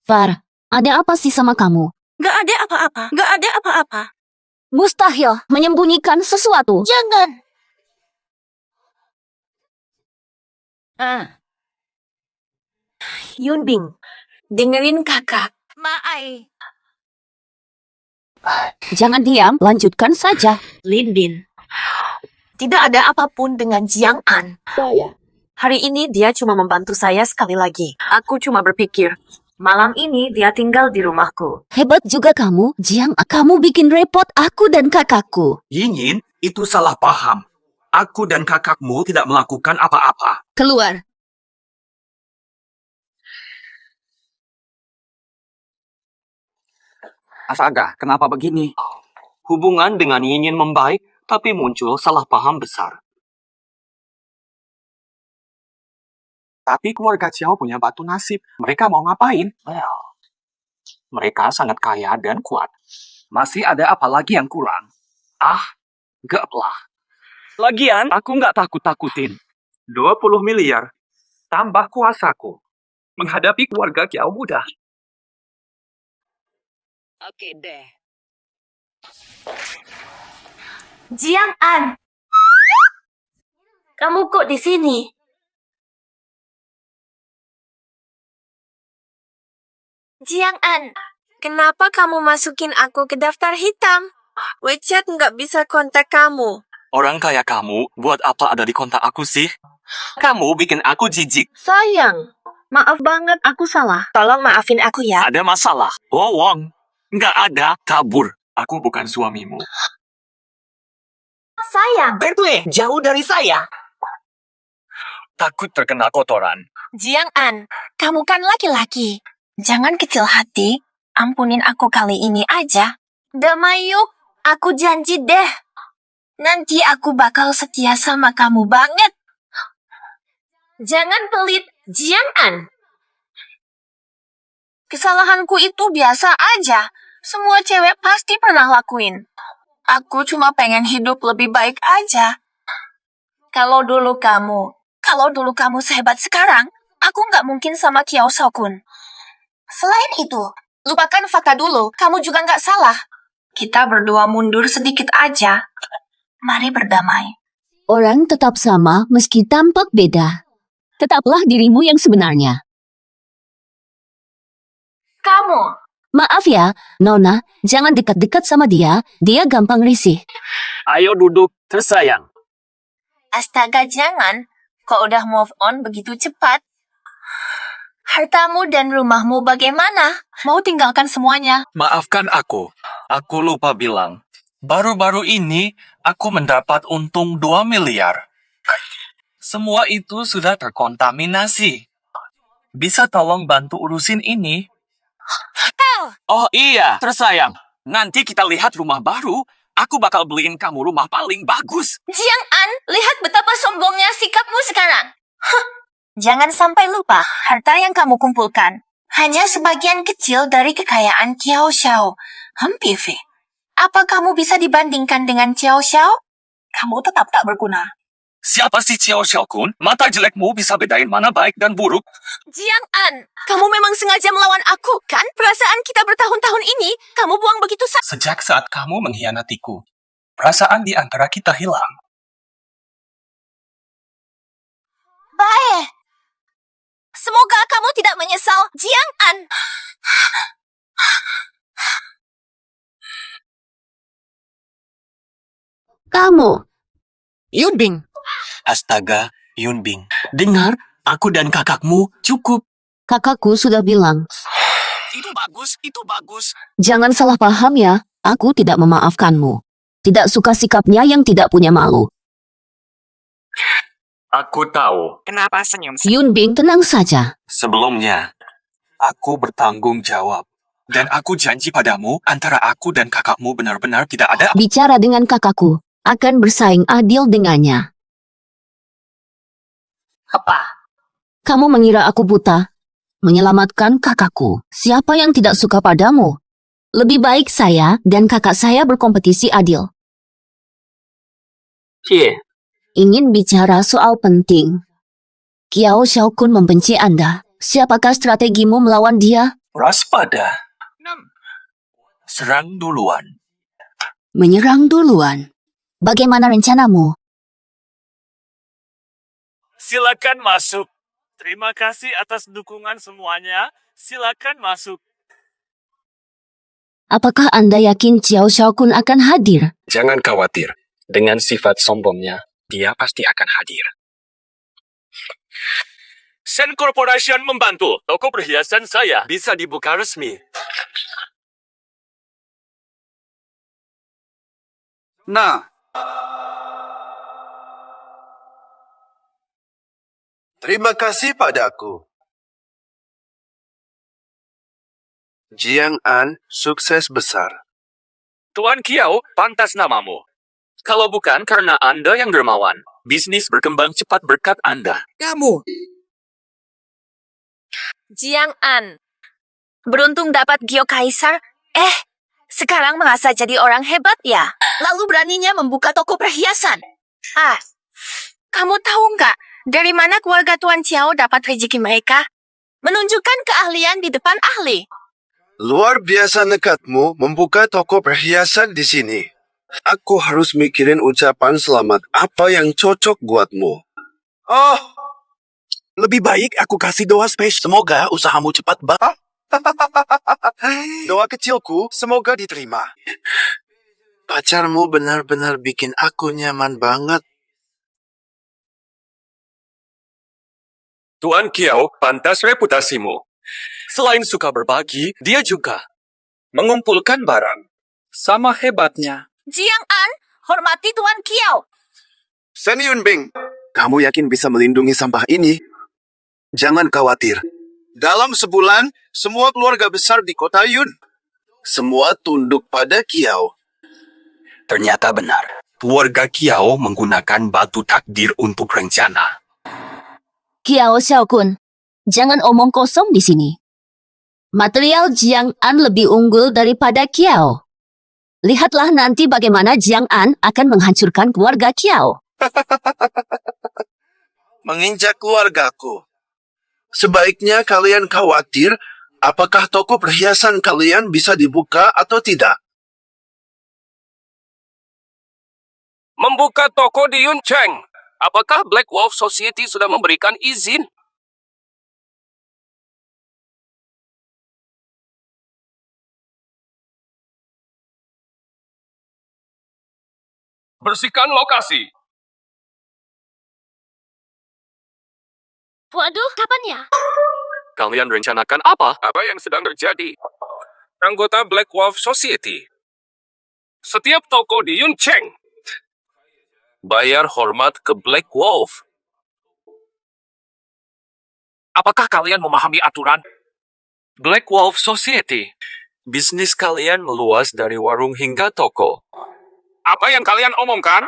G: Far, ada apa sih sama kamu?
F: Gak ada apa-apa, gak ada apa-apa.
G: Mustahil menyembunyikan sesuatu.
F: Jangan. Yun Bing, dengerin kakak.
J: Maai.
G: Jangan diam, lanjutkan saja.
F: Lin Bin. Tidak ada apapun dengan Jiang An. Hari ini dia cuma membantu saya sekali lagi. Aku cuma berpikir, malam ini dia tinggal di rumahku.
G: Hebat juga kamu, Jiang. Kamu bikin repot aku dan kakakku.
A: Yinyin, itu salah paham. Aku dan kakakmu tidak melakukan apa-apa.
G: Keluar.
A: Astaga, kenapa begini? Hubungan dengan Yinyin membaik, tapi muncul salah paham besar. Tapi keluarga Ciao punya batu nasib. Mereka mau ngapain? Mereka sangat kaya dan kuat. Masih ada apa lagi yang kurang? Gak lah. Lagian, aku nggak takut-takutin. 20 miliar. Tambah kuasaku. Menghadapi keluarga Kiao mudah.
F: Oke deh.
J: Jiang An, kamu kok di sini? Jiang An, kenapa kamu masukin aku ke daftar hitam? WeChat nggak bisa kontak kamu.
A: Orang kaya kamu, buat apa ada di kontak aku sih? Kamu bikin aku jijik.
F: Sayang, maaf banget aku salah.
J: Tolong maafin aku ya.
A: Ada masalah. Wong. Nggak ada. Kabur. Aku bukan suamimu.
J: Sayang.
A: Berdua, jauh dari saya. Takut terkena kotoran.
J: Jiang An, kamu kan laki-laki. Jangan kecil hati. Ampunin aku kali ini aja. Damai yuk. Aku janji deh. Nanti aku bakal setia sama kamu banget. Jangan pelit, Jiang An. Kesalahanku itu biasa aja. Semua cewek pasti pernah lakuin. Aku cuma pengen hidup lebih baik aja. Kalau dulu kamu sehebat sekarang, aku nggak mungkin sama Kiao Shao-kun. Selain itu, lupakan fakta dulu, kamu juga nggak salah. Kita berdua mundur sedikit aja. Mari berdamai.
G: Orang tetap sama meski tampak beda. Tetaplah dirimu yang sebenarnya.
J: Kamu,
G: Maaf ya, Nona, jangan dekat-dekat sama dia. Dia gampang risih.
A: Ayo duduk, tersayang.
J: astaga jangan. Kok udah move on begitu cepat? Hartamu dan rumahmu bagaimana? Mau tinggalkan semuanya?
E: Maafkan aku. Aku lupa bilang. Baru-baru ini, aku mendapat untung 2 miliar. Semua itu sudah terkontaminasi. Bisa tolong bantu urusin ini?
A: Oh iya, tersayang. Nanti kita lihat rumah baru. Aku bakal beliin kamu rumah paling bagus.
J: Jiang An, lihat betapa sombongnya sikapmu sekarang. Jangan sampai lupa, harta yang kamu kumpulkan hanya sebagian kecil dari kekayaan Kiao Xiao. PV. Apa kamu bisa dibandingkan dengan Kiao Xiao? Kamu tetap tak berguna.
A: Siapa sih Ciao Xiao-kun? Mata jelekmu bisa bedain mana baik dan buruk.
J: Jiang An, kamu memang sengaja melawan aku, kan? Perasaan kita bertahun-tahun ini, kamu buang begitu saja.
E: Sejak saat kamu mengkhianatiku, perasaan di antara kita hilang.
J: Baik. Semoga kamu tidak menyesal, Jiang An.
G: Kamu,
A: Yunbing. Astaga, Yunbing. Dengar, aku dan kakakmu cukup.
G: kakakku sudah bilang.
A: Itu bagus.
G: Jangan salah paham ya, aku tidak memaafkanmu. Tidak suka sikapnya yang tidak punya malu.
A: Aku tahu.
F: Kenapa senyum?
G: Yunbing, tenang saja.
A: Sebelumnya, aku bertanggung jawab. Dan aku janji padamu, antara aku dan kakakmu benar-benar tidak ada.
G: Bicara dengan kakakku, akan bersaing adil dengannya.
A: Apa?
G: Kamu mengira aku buta? Menyelamatkan kakakku. Siapa yang tidak suka padamu? Lebih baik saya dan kakak saya berkompetisi adil.
A: Cie,
G: Ingin bicara soal penting. Kiao Xiao-kun membenci Anda. Siapakah strategimu melawan dia?
A: waspada. Serang duluan.
G: Menyerang duluan. Bagaimana rencanamu?
K: Silakan masuk. Terima kasih atas dukungan semuanya. Silakan masuk.
G: Apakah Anda yakin Kiao Xiao-kun akan hadir?
E: Jangan khawatir. Dengan sifat sombongnya, dia pasti akan hadir.
K: Sen Corporation membantu. Toko perhiasan saya.
A: Bisa dibuka resmi.
C: Nah, terima kasih padaku. Jiang An sukses besar.
A: Tuan Kiao, pantas namamu. Kalau bukan karena Anda yang dermawan, bisnis berkembang cepat berkat Anda.
L: Kamu,
J: Jiang An. Beruntung dapat Gio Kaisar. Sekarang merasa jadi orang hebat ya? Lalu beraninya membuka toko perhiasan. Kamu tahu nggak dari mana keluarga Tuan Chiao dapat rezeki mereka? Menunjukkan keahlian di depan ahli.
C: Luar biasa nekatmu membuka toko perhiasan di sini. Aku harus mikirin ucapan selamat apa yang cocok buatmu. Lebih baik aku kasih doa spesial. Semoga usahamu cepat Doa kecilku semoga diterima. Pacarmu benar-benar bikin aku nyaman banget.
A: Tuan Kiao pantas reputasimu. Selain suka berbagi, dia juga mengumpulkan barang.
H: Sama hebatnya.
J: Jiang An, hormati Tuan Kiao.
C: Sen Yunbing, kamu yakin bisa melindungi sampah ini? Jangan khawatir. Dalam sebulan, semua keluarga besar di kota Yun. Semua tunduk pada Kiao.
A: Ternyata benar. Keluarga Kiao menggunakan batu takdir untuk rencana.
G: Kiao Xiaokun, jangan omong kosong di sini. Material Jiang An lebih unggul daripada Kiao. Lihatlah nanti bagaimana Jiang An akan menghancurkan keluarga Kiao.
C: Menginjak keluargaku. Sebaiknya kalian khawatir apakah toko perhiasan kalian bisa dibuka atau tidak.
A: Membuka toko di Yuncheng. Apakah Black Wolf Society sudah memberikan izin? Bersihkan lokasi.
J: Waduh, kapan ya?
A: Kalian rencanakan apa? Apa yang sedang terjadi? Anggota Black Wolf Society. Setiap toko di Yuncheng bayar hormat ke Black Wolf. Apakah kalian memahami aturan? Black Wolf Society. Bisnis kalian meluas dari warung hingga toko. Apa yang kalian omongkan?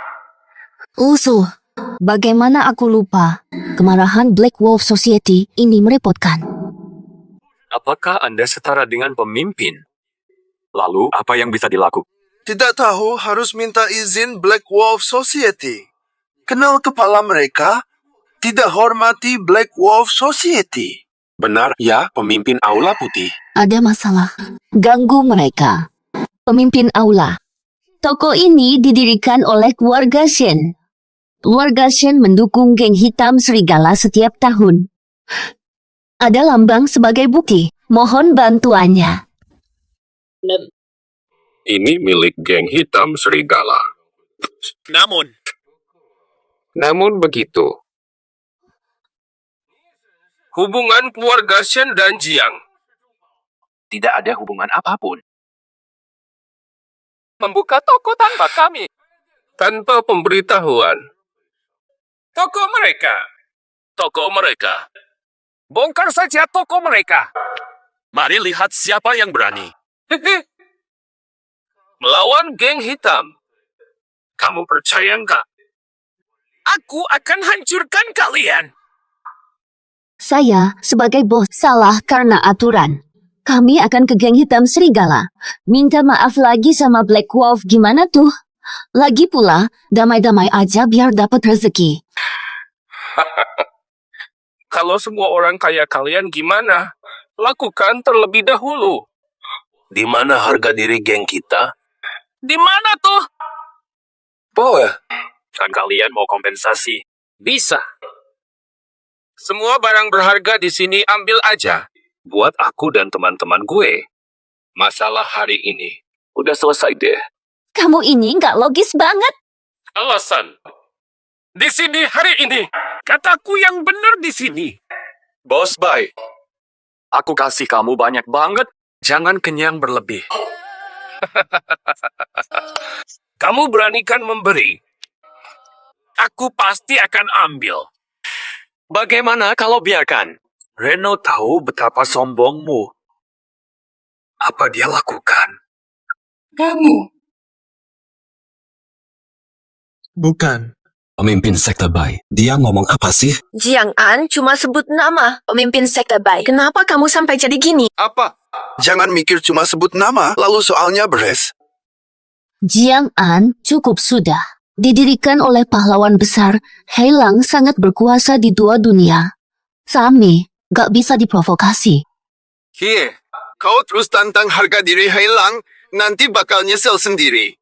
G: Bagaimana aku lupa? Kemarahan Black Wolf Society ini merepotkan.
A: Apakah Anda setara dengan pemimpin? Lalu, apa yang bisa dilakukan?
C: Tidak tahu harus minta izin Black Wolf Society. Kenal kepala mereka? Tidak hormati Black Wolf Society. Benar ya, pemimpin Aula Putih.
G: Ada masalah. Ganggu mereka. Pemimpin Aula. Toko ini didirikan oleh keluarga Shen. Keluarga Shen mendukung geng hitam serigala setiap tahun. Ada lambang sebagai bukti. Mohon bantuannya.
A: Ini milik geng hitam serigala. Namun begitu, hubungan keluarga Shen dan Jiang tidak ada hubungan apapun. Membuka toko tanpa kami. Tanpa pemberitahuan. Toko mereka. Bongkar saja toko mereka. Mari lihat siapa yang berani. Melawan geng hitam. Kamu percaya nggak? Aku akan hancurkan kalian.
G: Saya sebagai bos salah karena aturan. Kami akan ke geng hitam serigala. Minta maaf lagi sama Black Wolf gimana tuh? Lagi pula, damai-damai aja biar dapat rezeki.
A: Kalau semua orang kaya kalian gimana? Lakukan terlebih dahulu. Di mana harga diri geng kita? Di mana tuh? Boleh. Kan kalian mau kompensasi? Bisa. Semua barang berharga di sini ambil aja. Buat aku dan teman-teman gue. Masalah hari ini udah selesai deh.
G: Kamu ini nggak logis banget.
A: Alasan. Di sini hari ini. Kataku yang benar di sini. Bos Bai. Aku kasih kamu banyak banget. Jangan kenyang berlebih. Kamu beranikan memberi. Aku pasti akan ambil. Bagaimana kalau biarkan? Reno tahu betapa sombongmu. Apa dia lakukan? Kamu.
E: Bukan.
C: Pemimpin sekte Bai, dia ngomong apa sih?
J: Jiang An cuma sebut nama pemimpin sekte Bai. Kenapa kamu sampai jadi gini?
C: Apa? Jangan mikir cuma sebut nama, lalu soalnya beres.
G: Jiang An cukup sudah. Didirikan oleh pahlawan besar, Heilang sangat berkuasa di dua dunia. Sami gak bisa diprovokasi.
C: Hie, kau terus tantang harga diri Heilang, nanti bakal nyesel sendiri.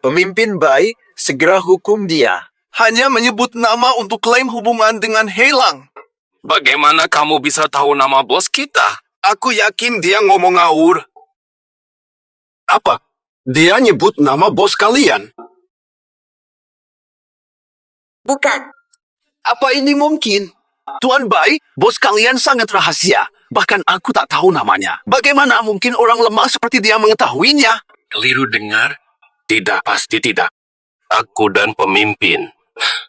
C: Pemimpin Bai, segera hukum dia. Hanya menyebut nama untuk klaim hubungan dengan Heilang.
D: Bagaimana kamu bisa tahu nama bos kita?
C: Aku yakin dia ngomong ngawur. Apa? Dia nyebut nama bos kalian.
J: Bukan.
C: Apa ini mungkin? Tuan Bai, bos kalian sangat rahasia. Bahkan aku tak tahu namanya. Bagaimana mungkin orang lemah seperti dia mengetahuinya?
D: Keliru dengar? Tidak, pasti tidak. Aku dan pemimpin.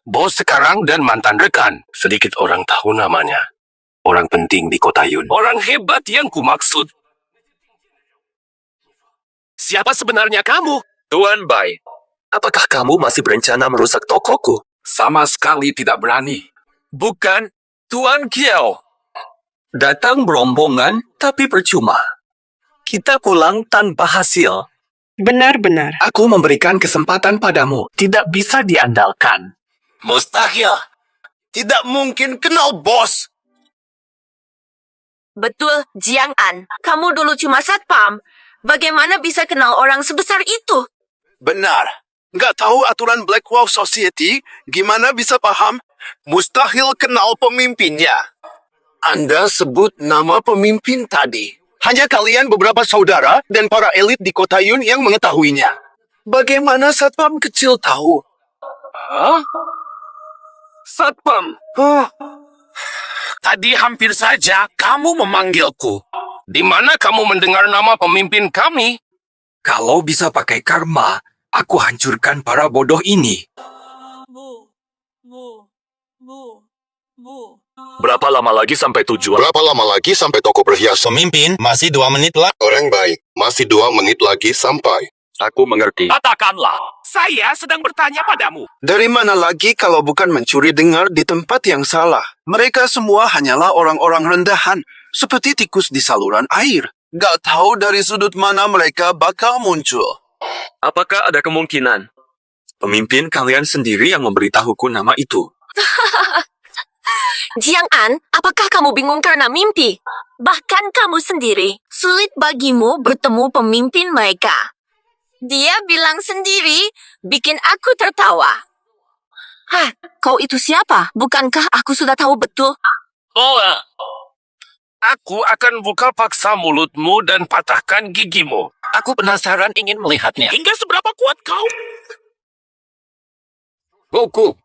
D: Bos sekarang dan mantan rekan. Sedikit orang tahu namanya. Orang penting di kota Yun. Orang hebat yang kumaksud.
A: Siapa sebenarnya kamu? Tuan Bai, apakah kamu masih berencana merusak tokoku?
H: Sama sekali tidak berani.
A: Bukan, Tuan Kiao. Datang berombongan, tapi percuma. Kita pulang tanpa hasil.
L: Benar-benar.
A: Aku memberikan kesempatan padamu. Tidak bisa diandalkan.
C: Mustahil. Tidak mungkin kenal bos.
J: Betul, Jiang An. Kamu dulu cuma satpam. Bagaimana bisa kenal orang sebesar itu?
C: Benar. Nggak tahu aturan Black Wolf Society, gimana bisa paham? Mustahil kenal pemimpinnya. Anda sebut nama pemimpin tadi. Hanya kalian beberapa saudara dan para elit di kota Yun yang mengetahuinya. Bagaimana satpam kecil tahu?
H: Hah? Satpam. Tadi hampir saja kamu memanggilku.
D: Di mana kamu mendengar nama pemimpin kami?
A: Kalau bisa pakai karma, aku hancurkan para bodoh ini. Berapa lama lagi sampai tujuan?
D: Berapa lama lagi sampai toko perhiasan?
M: Pemimpin, masih 2 menit lagi.
D: Orang baik, masih 2 menit lagi sampai.
A: Aku mengerti.
K: Katakanlah, saya sedang bertanya padamu.
C: Dari mana lagi kalau bukan mencuri dengar di tempat yang salah? Mereka semua hanyalah orang-orang rendahan, seperti tikus di saluran air. Gak tahu dari sudut mana mereka bakal muncul.
A: Apakah ada kemungkinan pemimpin kalian sendiri yang memberitahuku nama itu?
J: Jiang An, apakah kamu bingung karena mimpi? Bahkan kamu sendiri, sulit bagimu bertemu pemimpin mereka. Dia bilang sendiri, bikin aku tertawa. Hah, kau itu siapa? Bukankah aku sudah tahu betul?
D: Bola. Aku akan buka paksa mulutmu dan patahkan gigimu.
E: Aku penasaran ingin melihatnya.
K: Hingga seberapa kuat kau?
D: Goku.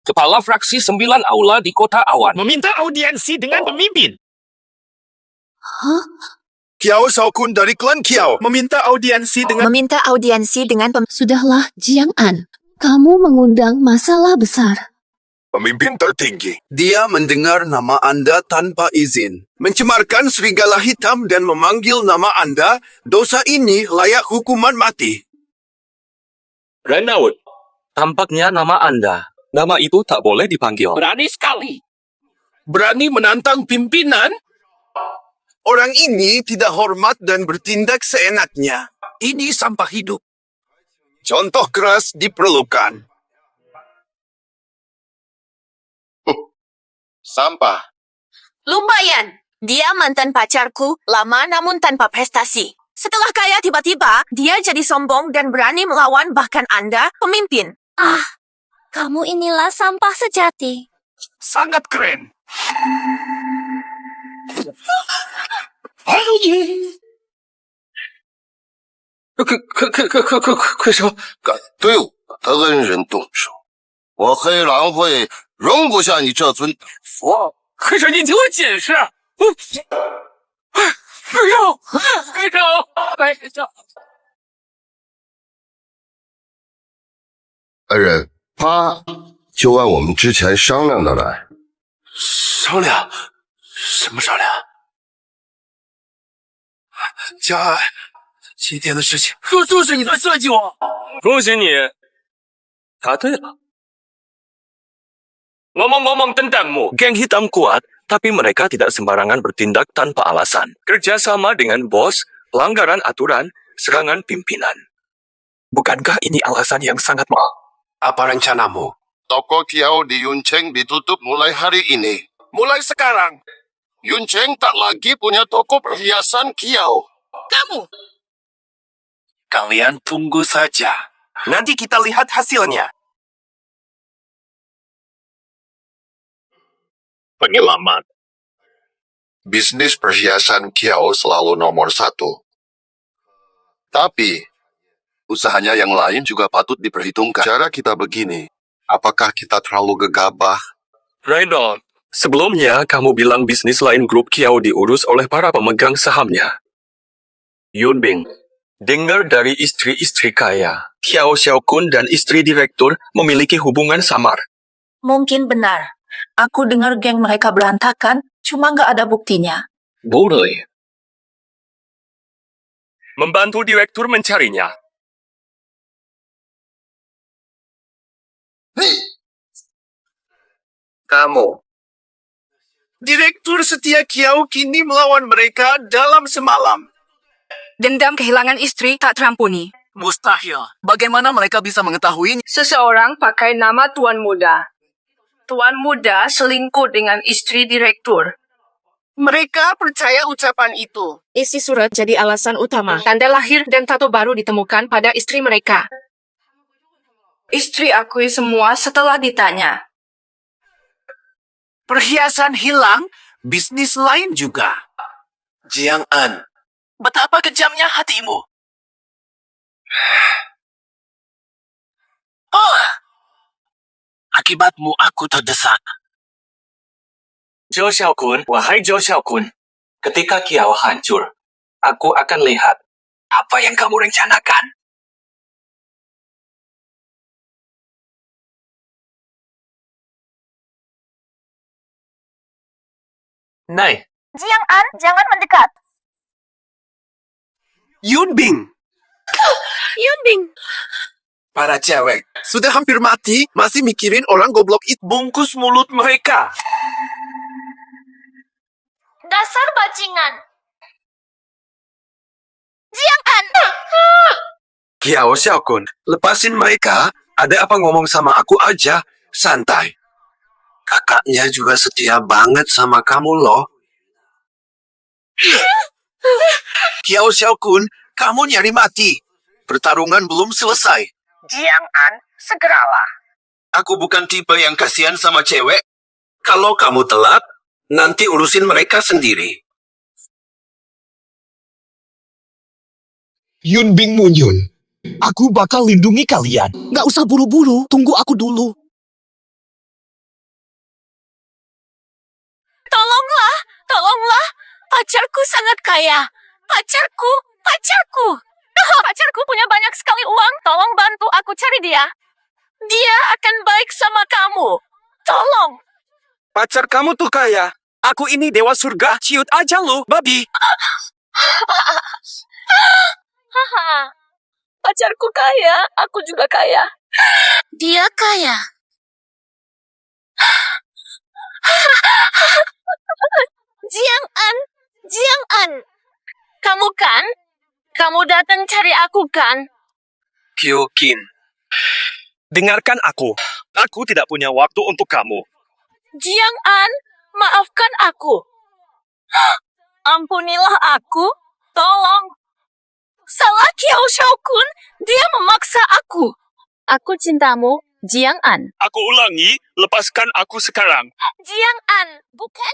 D: Kepala fraksi 9 aula di kota Awan.
K: Meminta audiensi dengan pemimpin.
C: Kiao Shaokun dari klan Kiao meminta audiensi dengan...
G: Sudahlah, Jiang An. Kamu mengundang masalah besar.
D: Pemimpin tertinggi.
C: Dia mendengar nama Anda tanpa izin. Mencemarkan serigala hitam dan memanggil nama Anda, dosa ini layak hukuman mati.
A: Renaud, tampaknya nama Anda. Nama itu tak boleh dipanggil.
K: Berani sekali.
D: Berani menantang pimpinan?
C: Orang ini tidak hormat dan bertindak seenaknya.
D: Ini sampah hidup.
C: Contoh keras diperlukan.
D: Sampah.
J: Lumayan. Dia mantan pacarku, lama namun tanpa prestasi. Setelah kaya tiba-tiba, dia jadi sombong dan berani melawan bahkan Anda, pemimpin.
G: Kamu inilah sampah sejati.
H: Sangat keren.
K: 可是你听我解释。不要，
D: 恩人，他就按我们之前商量的来。
C: 商量？
D: 什么商量？江岸，今天的事情都是你在算计我。
A: 恭喜你，答对了. Ngomong-ngomong tentangmu, geng hitam kuat, tapi mereka tidak sembarangan bertindak tanpa alasan. Kerjasama dengan bos, pelanggaran aturan, serangan pimpinan. Bukankah ini alasan yang sangat mahal?
C: Apa rencanamu? Toko Kiao di Yuncheng ditutup mulai hari ini. Mulai sekarang, Yuncheng tak lagi punya toko perhiasan Kiao.
D: Kalian tunggu saja.
C: Nanti kita lihat hasilnya.
D: Penyelamat.
C: Bisnis perhiasan Kiao selalu nomor 1. Tapi, usahanya yang lain juga patut diperhitungkan. Cara kita begini, apakah kita terlalu gegabah?
A: Reynold, sebelumnya kamu bilang bisnis lain grup Kiao diurus oleh para pemegang sahamnya. Yunbing, dengar dari istri-istri kaya, Kiao Xiaokun dan istri direktur memiliki hubungan samar.
F: Mungkin benar. Aku dengar geng mereka berantakan, cuma nggak ada buktinya.
A: Boleh. Membantu direktur mencarinya.
C: Kamu. Direktur setia Kiao kini melawan mereka dalam semalam.
L: Dendam kehilangan istri tak terampuni.
E: Mustahil. Bagaimana mereka bisa mengetahui?
L: Seseorang pakai nama Tuan Muda. Tuan Muda selingkuh dengan istri direktur.
J: Mereka percaya ucapan itu.
L: Isi surat jadi alasan utama. Tanda lahir dan tato baru ditemukan pada istri mereka. Istri akui semua setelah ditanya.
H: Perhiasan hilang, bisnis lain juga.
C: Jiang An.
H: Betapa kejamnya hatimu. Akibatmu aku terdesak.
A: Zhou Xiaokun, wahai Zhou Xiaokun, ketika Kiao hancur, aku akan lihat apa yang kamu rencanakan. Nai,
B: Jiang An, jangan mendekat.
C: Yunbing.
B: Yunbing.
C: Para cewek, sudah hampir mati, masih mikirin orang goblok itu.
A: bungkus mulut mereka.
B: Dasar bajingan. Jiang An.
C: Kiao Xiaokun, lepasin mereka. Ada apa ngomong sama aku aja. Santai. Kakaknya juga setia banget sama kamu loh. Kiao Xiaokun, kamu nyari mati. Pertarungan belum selesai.
B: Jiang An, segeralah.
C: Aku bukan tipe yang kasihan sama cewek. Kalau kamu telat, nanti urusin mereka sendiri.
M: Yunbing Munyun, aku bakal lindungi kalian. Nggak usah buru-buru, tunggu aku dulu.
F: Tolonglah, tolonglah. Pacarku sangat kaya. Pacarku. Pacarku punya banyak sekali uang. Tolong bantu aku cari dia. Dia akan baik sama kamu. Tolong.
A: Pacar kamu tuh kaya. Aku ini dewa surga. Ciut aja lu, babi.
F: Haha. Pacarku kaya, aku juga kaya. Dia kaya. Jiang An. Kamu kan? Kamu datang cari aku kan?
A: Kyokin, dengarkan aku. Aku tidak punya waktu untuk kamu.
F: Jiang An, maafkan aku. Ampunilah aku. Tolong. Salah Kiao Xiaokun. Dia memaksa aku. Aku cintamu, Jiang An.
A: Aku ulangi, lepaskan aku sekarang.
F: Jiang An, bukan?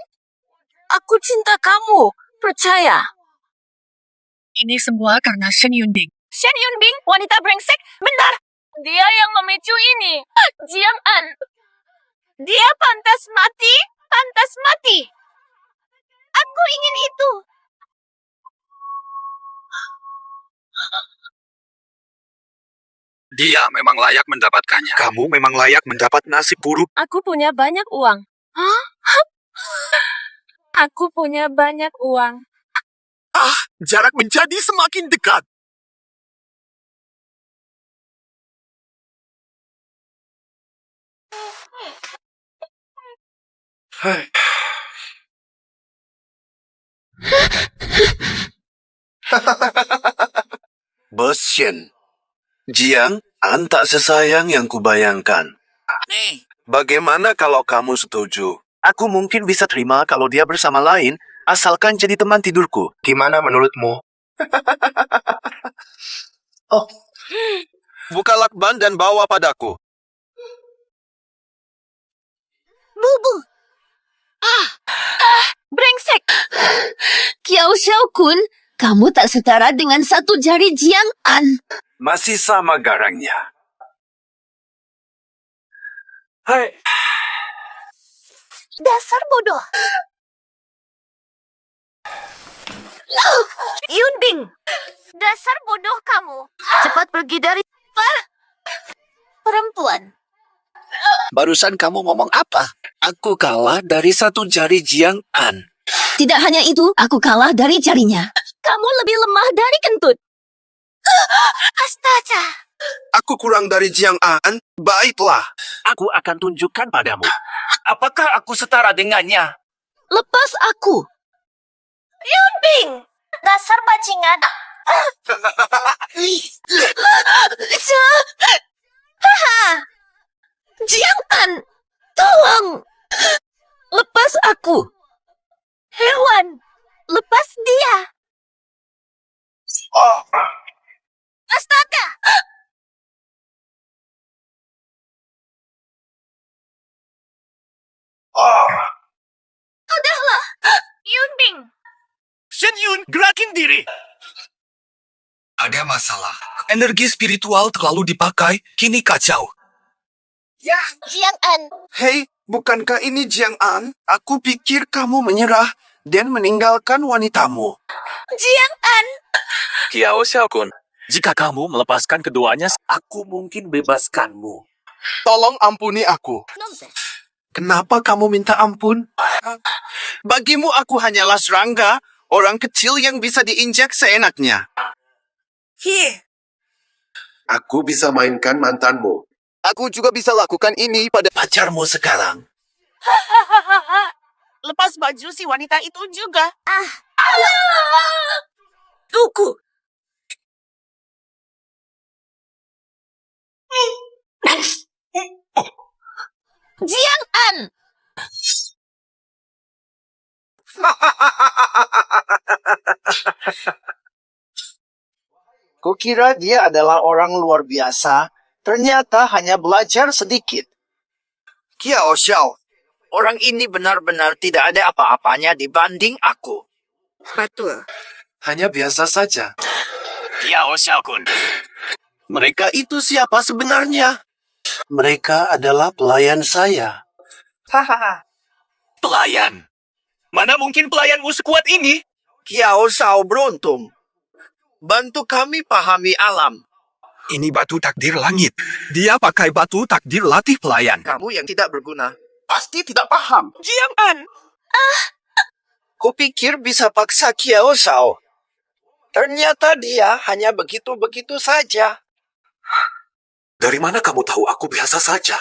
F: Aku cinta kamu. Percaya. Ini semua karena Shen Yunbing. Shen Yunbing, wanita brengsek. Benar. Dia yang memicu ini. Jiang An. Dia pantas mati. Pantas mati. Aku ingin itu.
C: Dia memang layak mendapatkannya. Kamu memang layak mendapat nasib buruk.
F: Aku punya banyak uang. Hah?
L: Aku punya banyak uang.
M: Jarak menjadi semakin dekat.
C: Bos Shen, Jiang An tak sesayang yang kubayangkan. Bagaimana kalau kamu setuju? Aku mungkin bisa terima kalau dia bersama lain, asalkan jadi teman tidurku. Gimana menurutmu? Oh, buka lakban dan bawa padaku.
G: Bubu. Brengsek. Kiao Xiao-kun, kamu tak setara dengan satu jari Jiang An.
C: Masih sama garangnya. Hai.
J: Dasar bodoh. Yunbing, dasar bodoh kamu. Cepat pergi dari perempuan.
C: Barusan kamu ngomong apa? Aku kalah dari satu jari Jiang An.
G: Tidak hanya itu, aku kalah dari jarinya. Kamu lebih lemah dari kentut.
J: Astaga.
C: Aku kurang dari Jiang An. Baiklah.
A: Aku akan tunjukkan padamu. Apakah aku setara dengannya?
G: Lepas aku.
J: Yunbing, dasar bajingan.
G: Jiang An, tolong. Lepas aku.
J: Hewan, lepas dia. Astaga. Udahlah, Yunbing.
M: Shen Yun, gerakin diri. Ada masalah. Energi spiritual terlalu dipakai, kini kacau.
J: Jiang An.
C: Hei, bukankah ini Jiang An? Aku pikir kamu menyerah dan meninggalkan wanitamu.
J: Jiang An.
A: Kiao Xiaokun, jika kamu melepaskan keduanya, aku mungkin bebaskanmu.
C: Tolong ampuni aku. Kenapa kamu minta ampun? Bagimu aku hanyalah serangga, orang kecil yang bisa diinjak seenaknya. Aku bisa mainkan mantanmu. Aku juga bisa lakukan ini pada pacarmu sekarang.
J: Lepas baju si wanita itu juga. Tunggu.
G: Jiang An.
C: Kukira dia adalah orang luar biasa, ternyata hanya belajar sedikit. Kiao Xiao, orang ini benar-benar tidak ada apa-apanya dibanding aku.
J: Betul.
C: Hanya biasa saja.
A: Kiao Xiaokun,
C: Mereka itu siapa sebenarnya? Mereka adalah pelayan saya.
A: pelayan. Mana mungkin pelayanmu sekuat ini?
C: Kiao Xiao beruntung. Bantu kami pahami alam.
M: Ini batu takdir langit. Dia pakai batu takdir latih pelayan.
C: Kamu yang tidak berguna, pasti tidak paham.
J: Jiang An.
C: Kupikir bisa paksa Kiao Xiao. Ternyata dia hanya begitu-begitu saja. Dari mana kamu tahu aku biasa saja?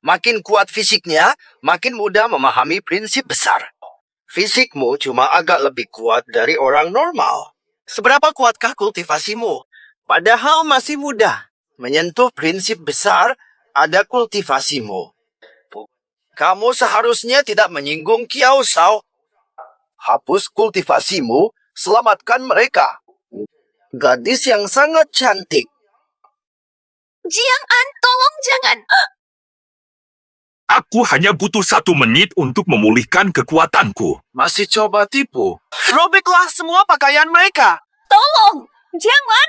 C: Makin kuat fisiknya, makin mudah memahami prinsip besar. Fisikmu cuma agak lebih kuat dari orang normal. Seberapa kuatkah kultivasimu? Padahal masih muda. Menyentuh prinsip besar, ada kultivasimu. Kamu seharusnya tidak menyinggung Kiao Xiao. Hapus kultivasimu, selamatkan mereka. Gadis yang sangat cantik.
J: Jiang An, tolong jangan.
D: Aku hanya butuh 1 menit untuk memulihkan kekuatanku.
C: Masih coba tipu. Robeklah semua pakaian mereka.
J: Tolong, jangan.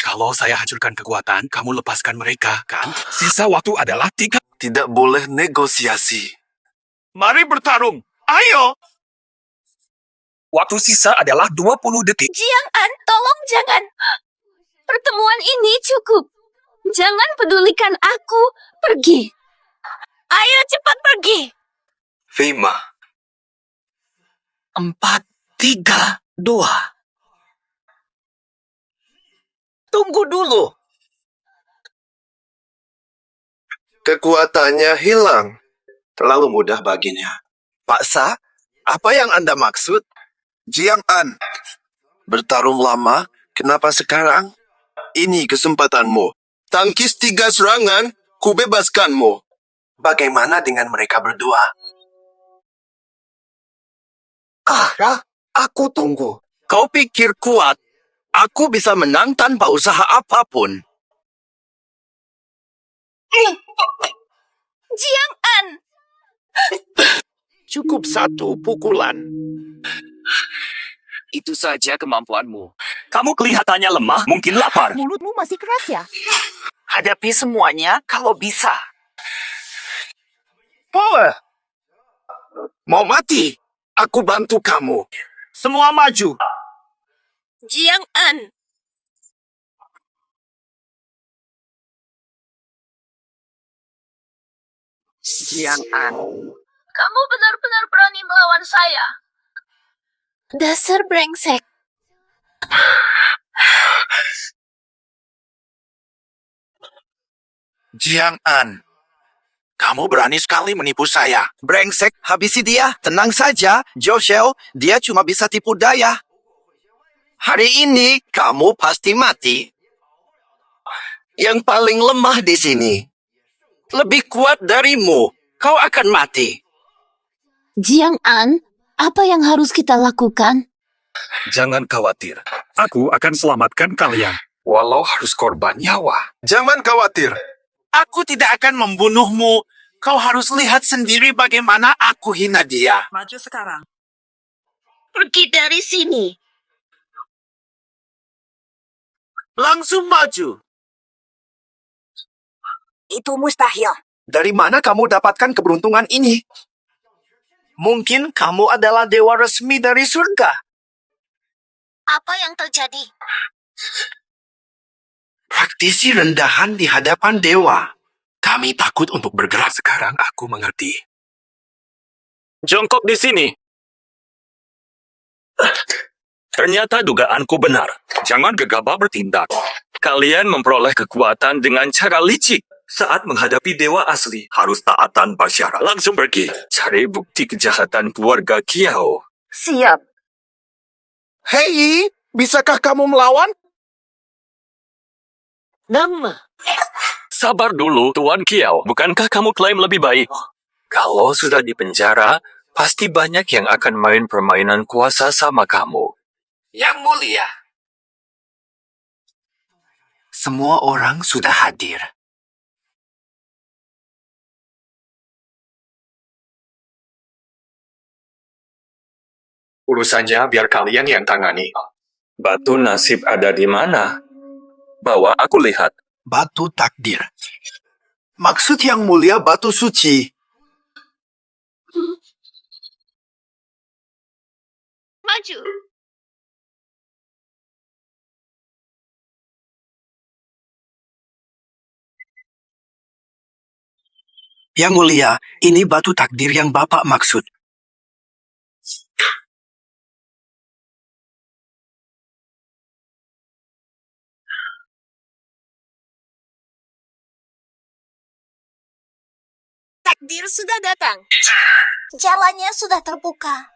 D: Kalau saya hancurkan kekuatan, kamu lepaskan mereka, kan? Sisa waktu adalah 3.
C: Tidak boleh negosiasi.
D: Mari bertarung. Ayo! Waktu sisa adalah 20 detik.
J: Jiang An, tolong jangan. Pertemuan ini cukup. Jangan pedulikan aku. Pergi. Ayo cepat pergi.
C: Fima,
A: 4, 3, 2. Tunggu dulu.
C: Kekuatannya hilang. Terlalu mudah baginya. Paksa, apa yang Anda maksud? Jiang An. Bertarung lama, kenapa sekarang? Ini kesempatanmu. Tangkis 3 serangan, kubebaskanmu. Bagaimana dengan mereka berdua? Aku tunggu. Kau pikir kuat? Aku bisa menang tanpa usaha apapun.
J: Jiang An!
C: Cukup 1 pukulan.
A: Itu saja kemampuanmu. Kamu kelihatannya lemah, mungkin lapar.
J: Mulutmu masih keras ya?
A: Hadapi semuanya kalau bisa.
C: Power. Mau mati? Aku bantu kamu. Semua maju.
J: Jiang An!
A: Jiang An.
B: Kamu benar-benar berani melawan saya.
J: Dasar brengsek.
C: Jiang An. Kamu berani sekali menipu saya. Brengsek, habisi dia. Tenang saja, Joshua. Dia cuma bisa tipu daya. Hari ini, kamu pasti mati. Yang paling lemah di sini. Lebih kuat darimu. Kau akan mati.
G: Jiang An, apa yang harus kita lakukan?
H: Jangan khawatir. Aku akan selamatkan kalian. Walau harus korban nyawa.
C: Jangan khawatir. Aku tidak akan membunuhmu. Kau harus lihat sendiri bagaimana aku hina dia.
L: Maju sekarang.
B: Pergi dari sini.
C: Langsung maju.
J: Itu mustahil.
C: Dari mana kamu dapatkan keberuntungan ini? Mungkin kamu adalah dewa resmi dari surga.
B: Apa yang terjadi?
C: Praktisi rendahan di hadapan dewa. Kami takut untuk bergerak.
H: Sekarang aku mengerti.
A: Jongkok di sini. Ternyata dugaanku benar. Jangan gegabah bertindak. Kalian memperoleh kekuatan dengan cara licik. Saat menghadapi dewa asli, harus taat tanpa syarat. Langsung pergi. Cari bukti kejahatan keluarga Kiao.
J: Siap.
C: Hei, bisakah kamu melawan?
A: Sabar dulu, Tuan Kiao. Bukankah kamu klaim lebih baik? Kalau sudah di penjara, pasti banyak yang akan main permainan kuasa sama kamu.
C: Yang mulia. Semua orang sudah hadir.
A: Urusannya biar kalian yang tangani. Batu nasib ada di mana? Bawa aku lihat.
C: Batu takdir. Maksud yang mulia batu suci.
B: Maju.
C: Yang mulia, ini batu takdir yang Bapak maksud.
J: Takdir sudah datang. Jalannya sudah terbuka.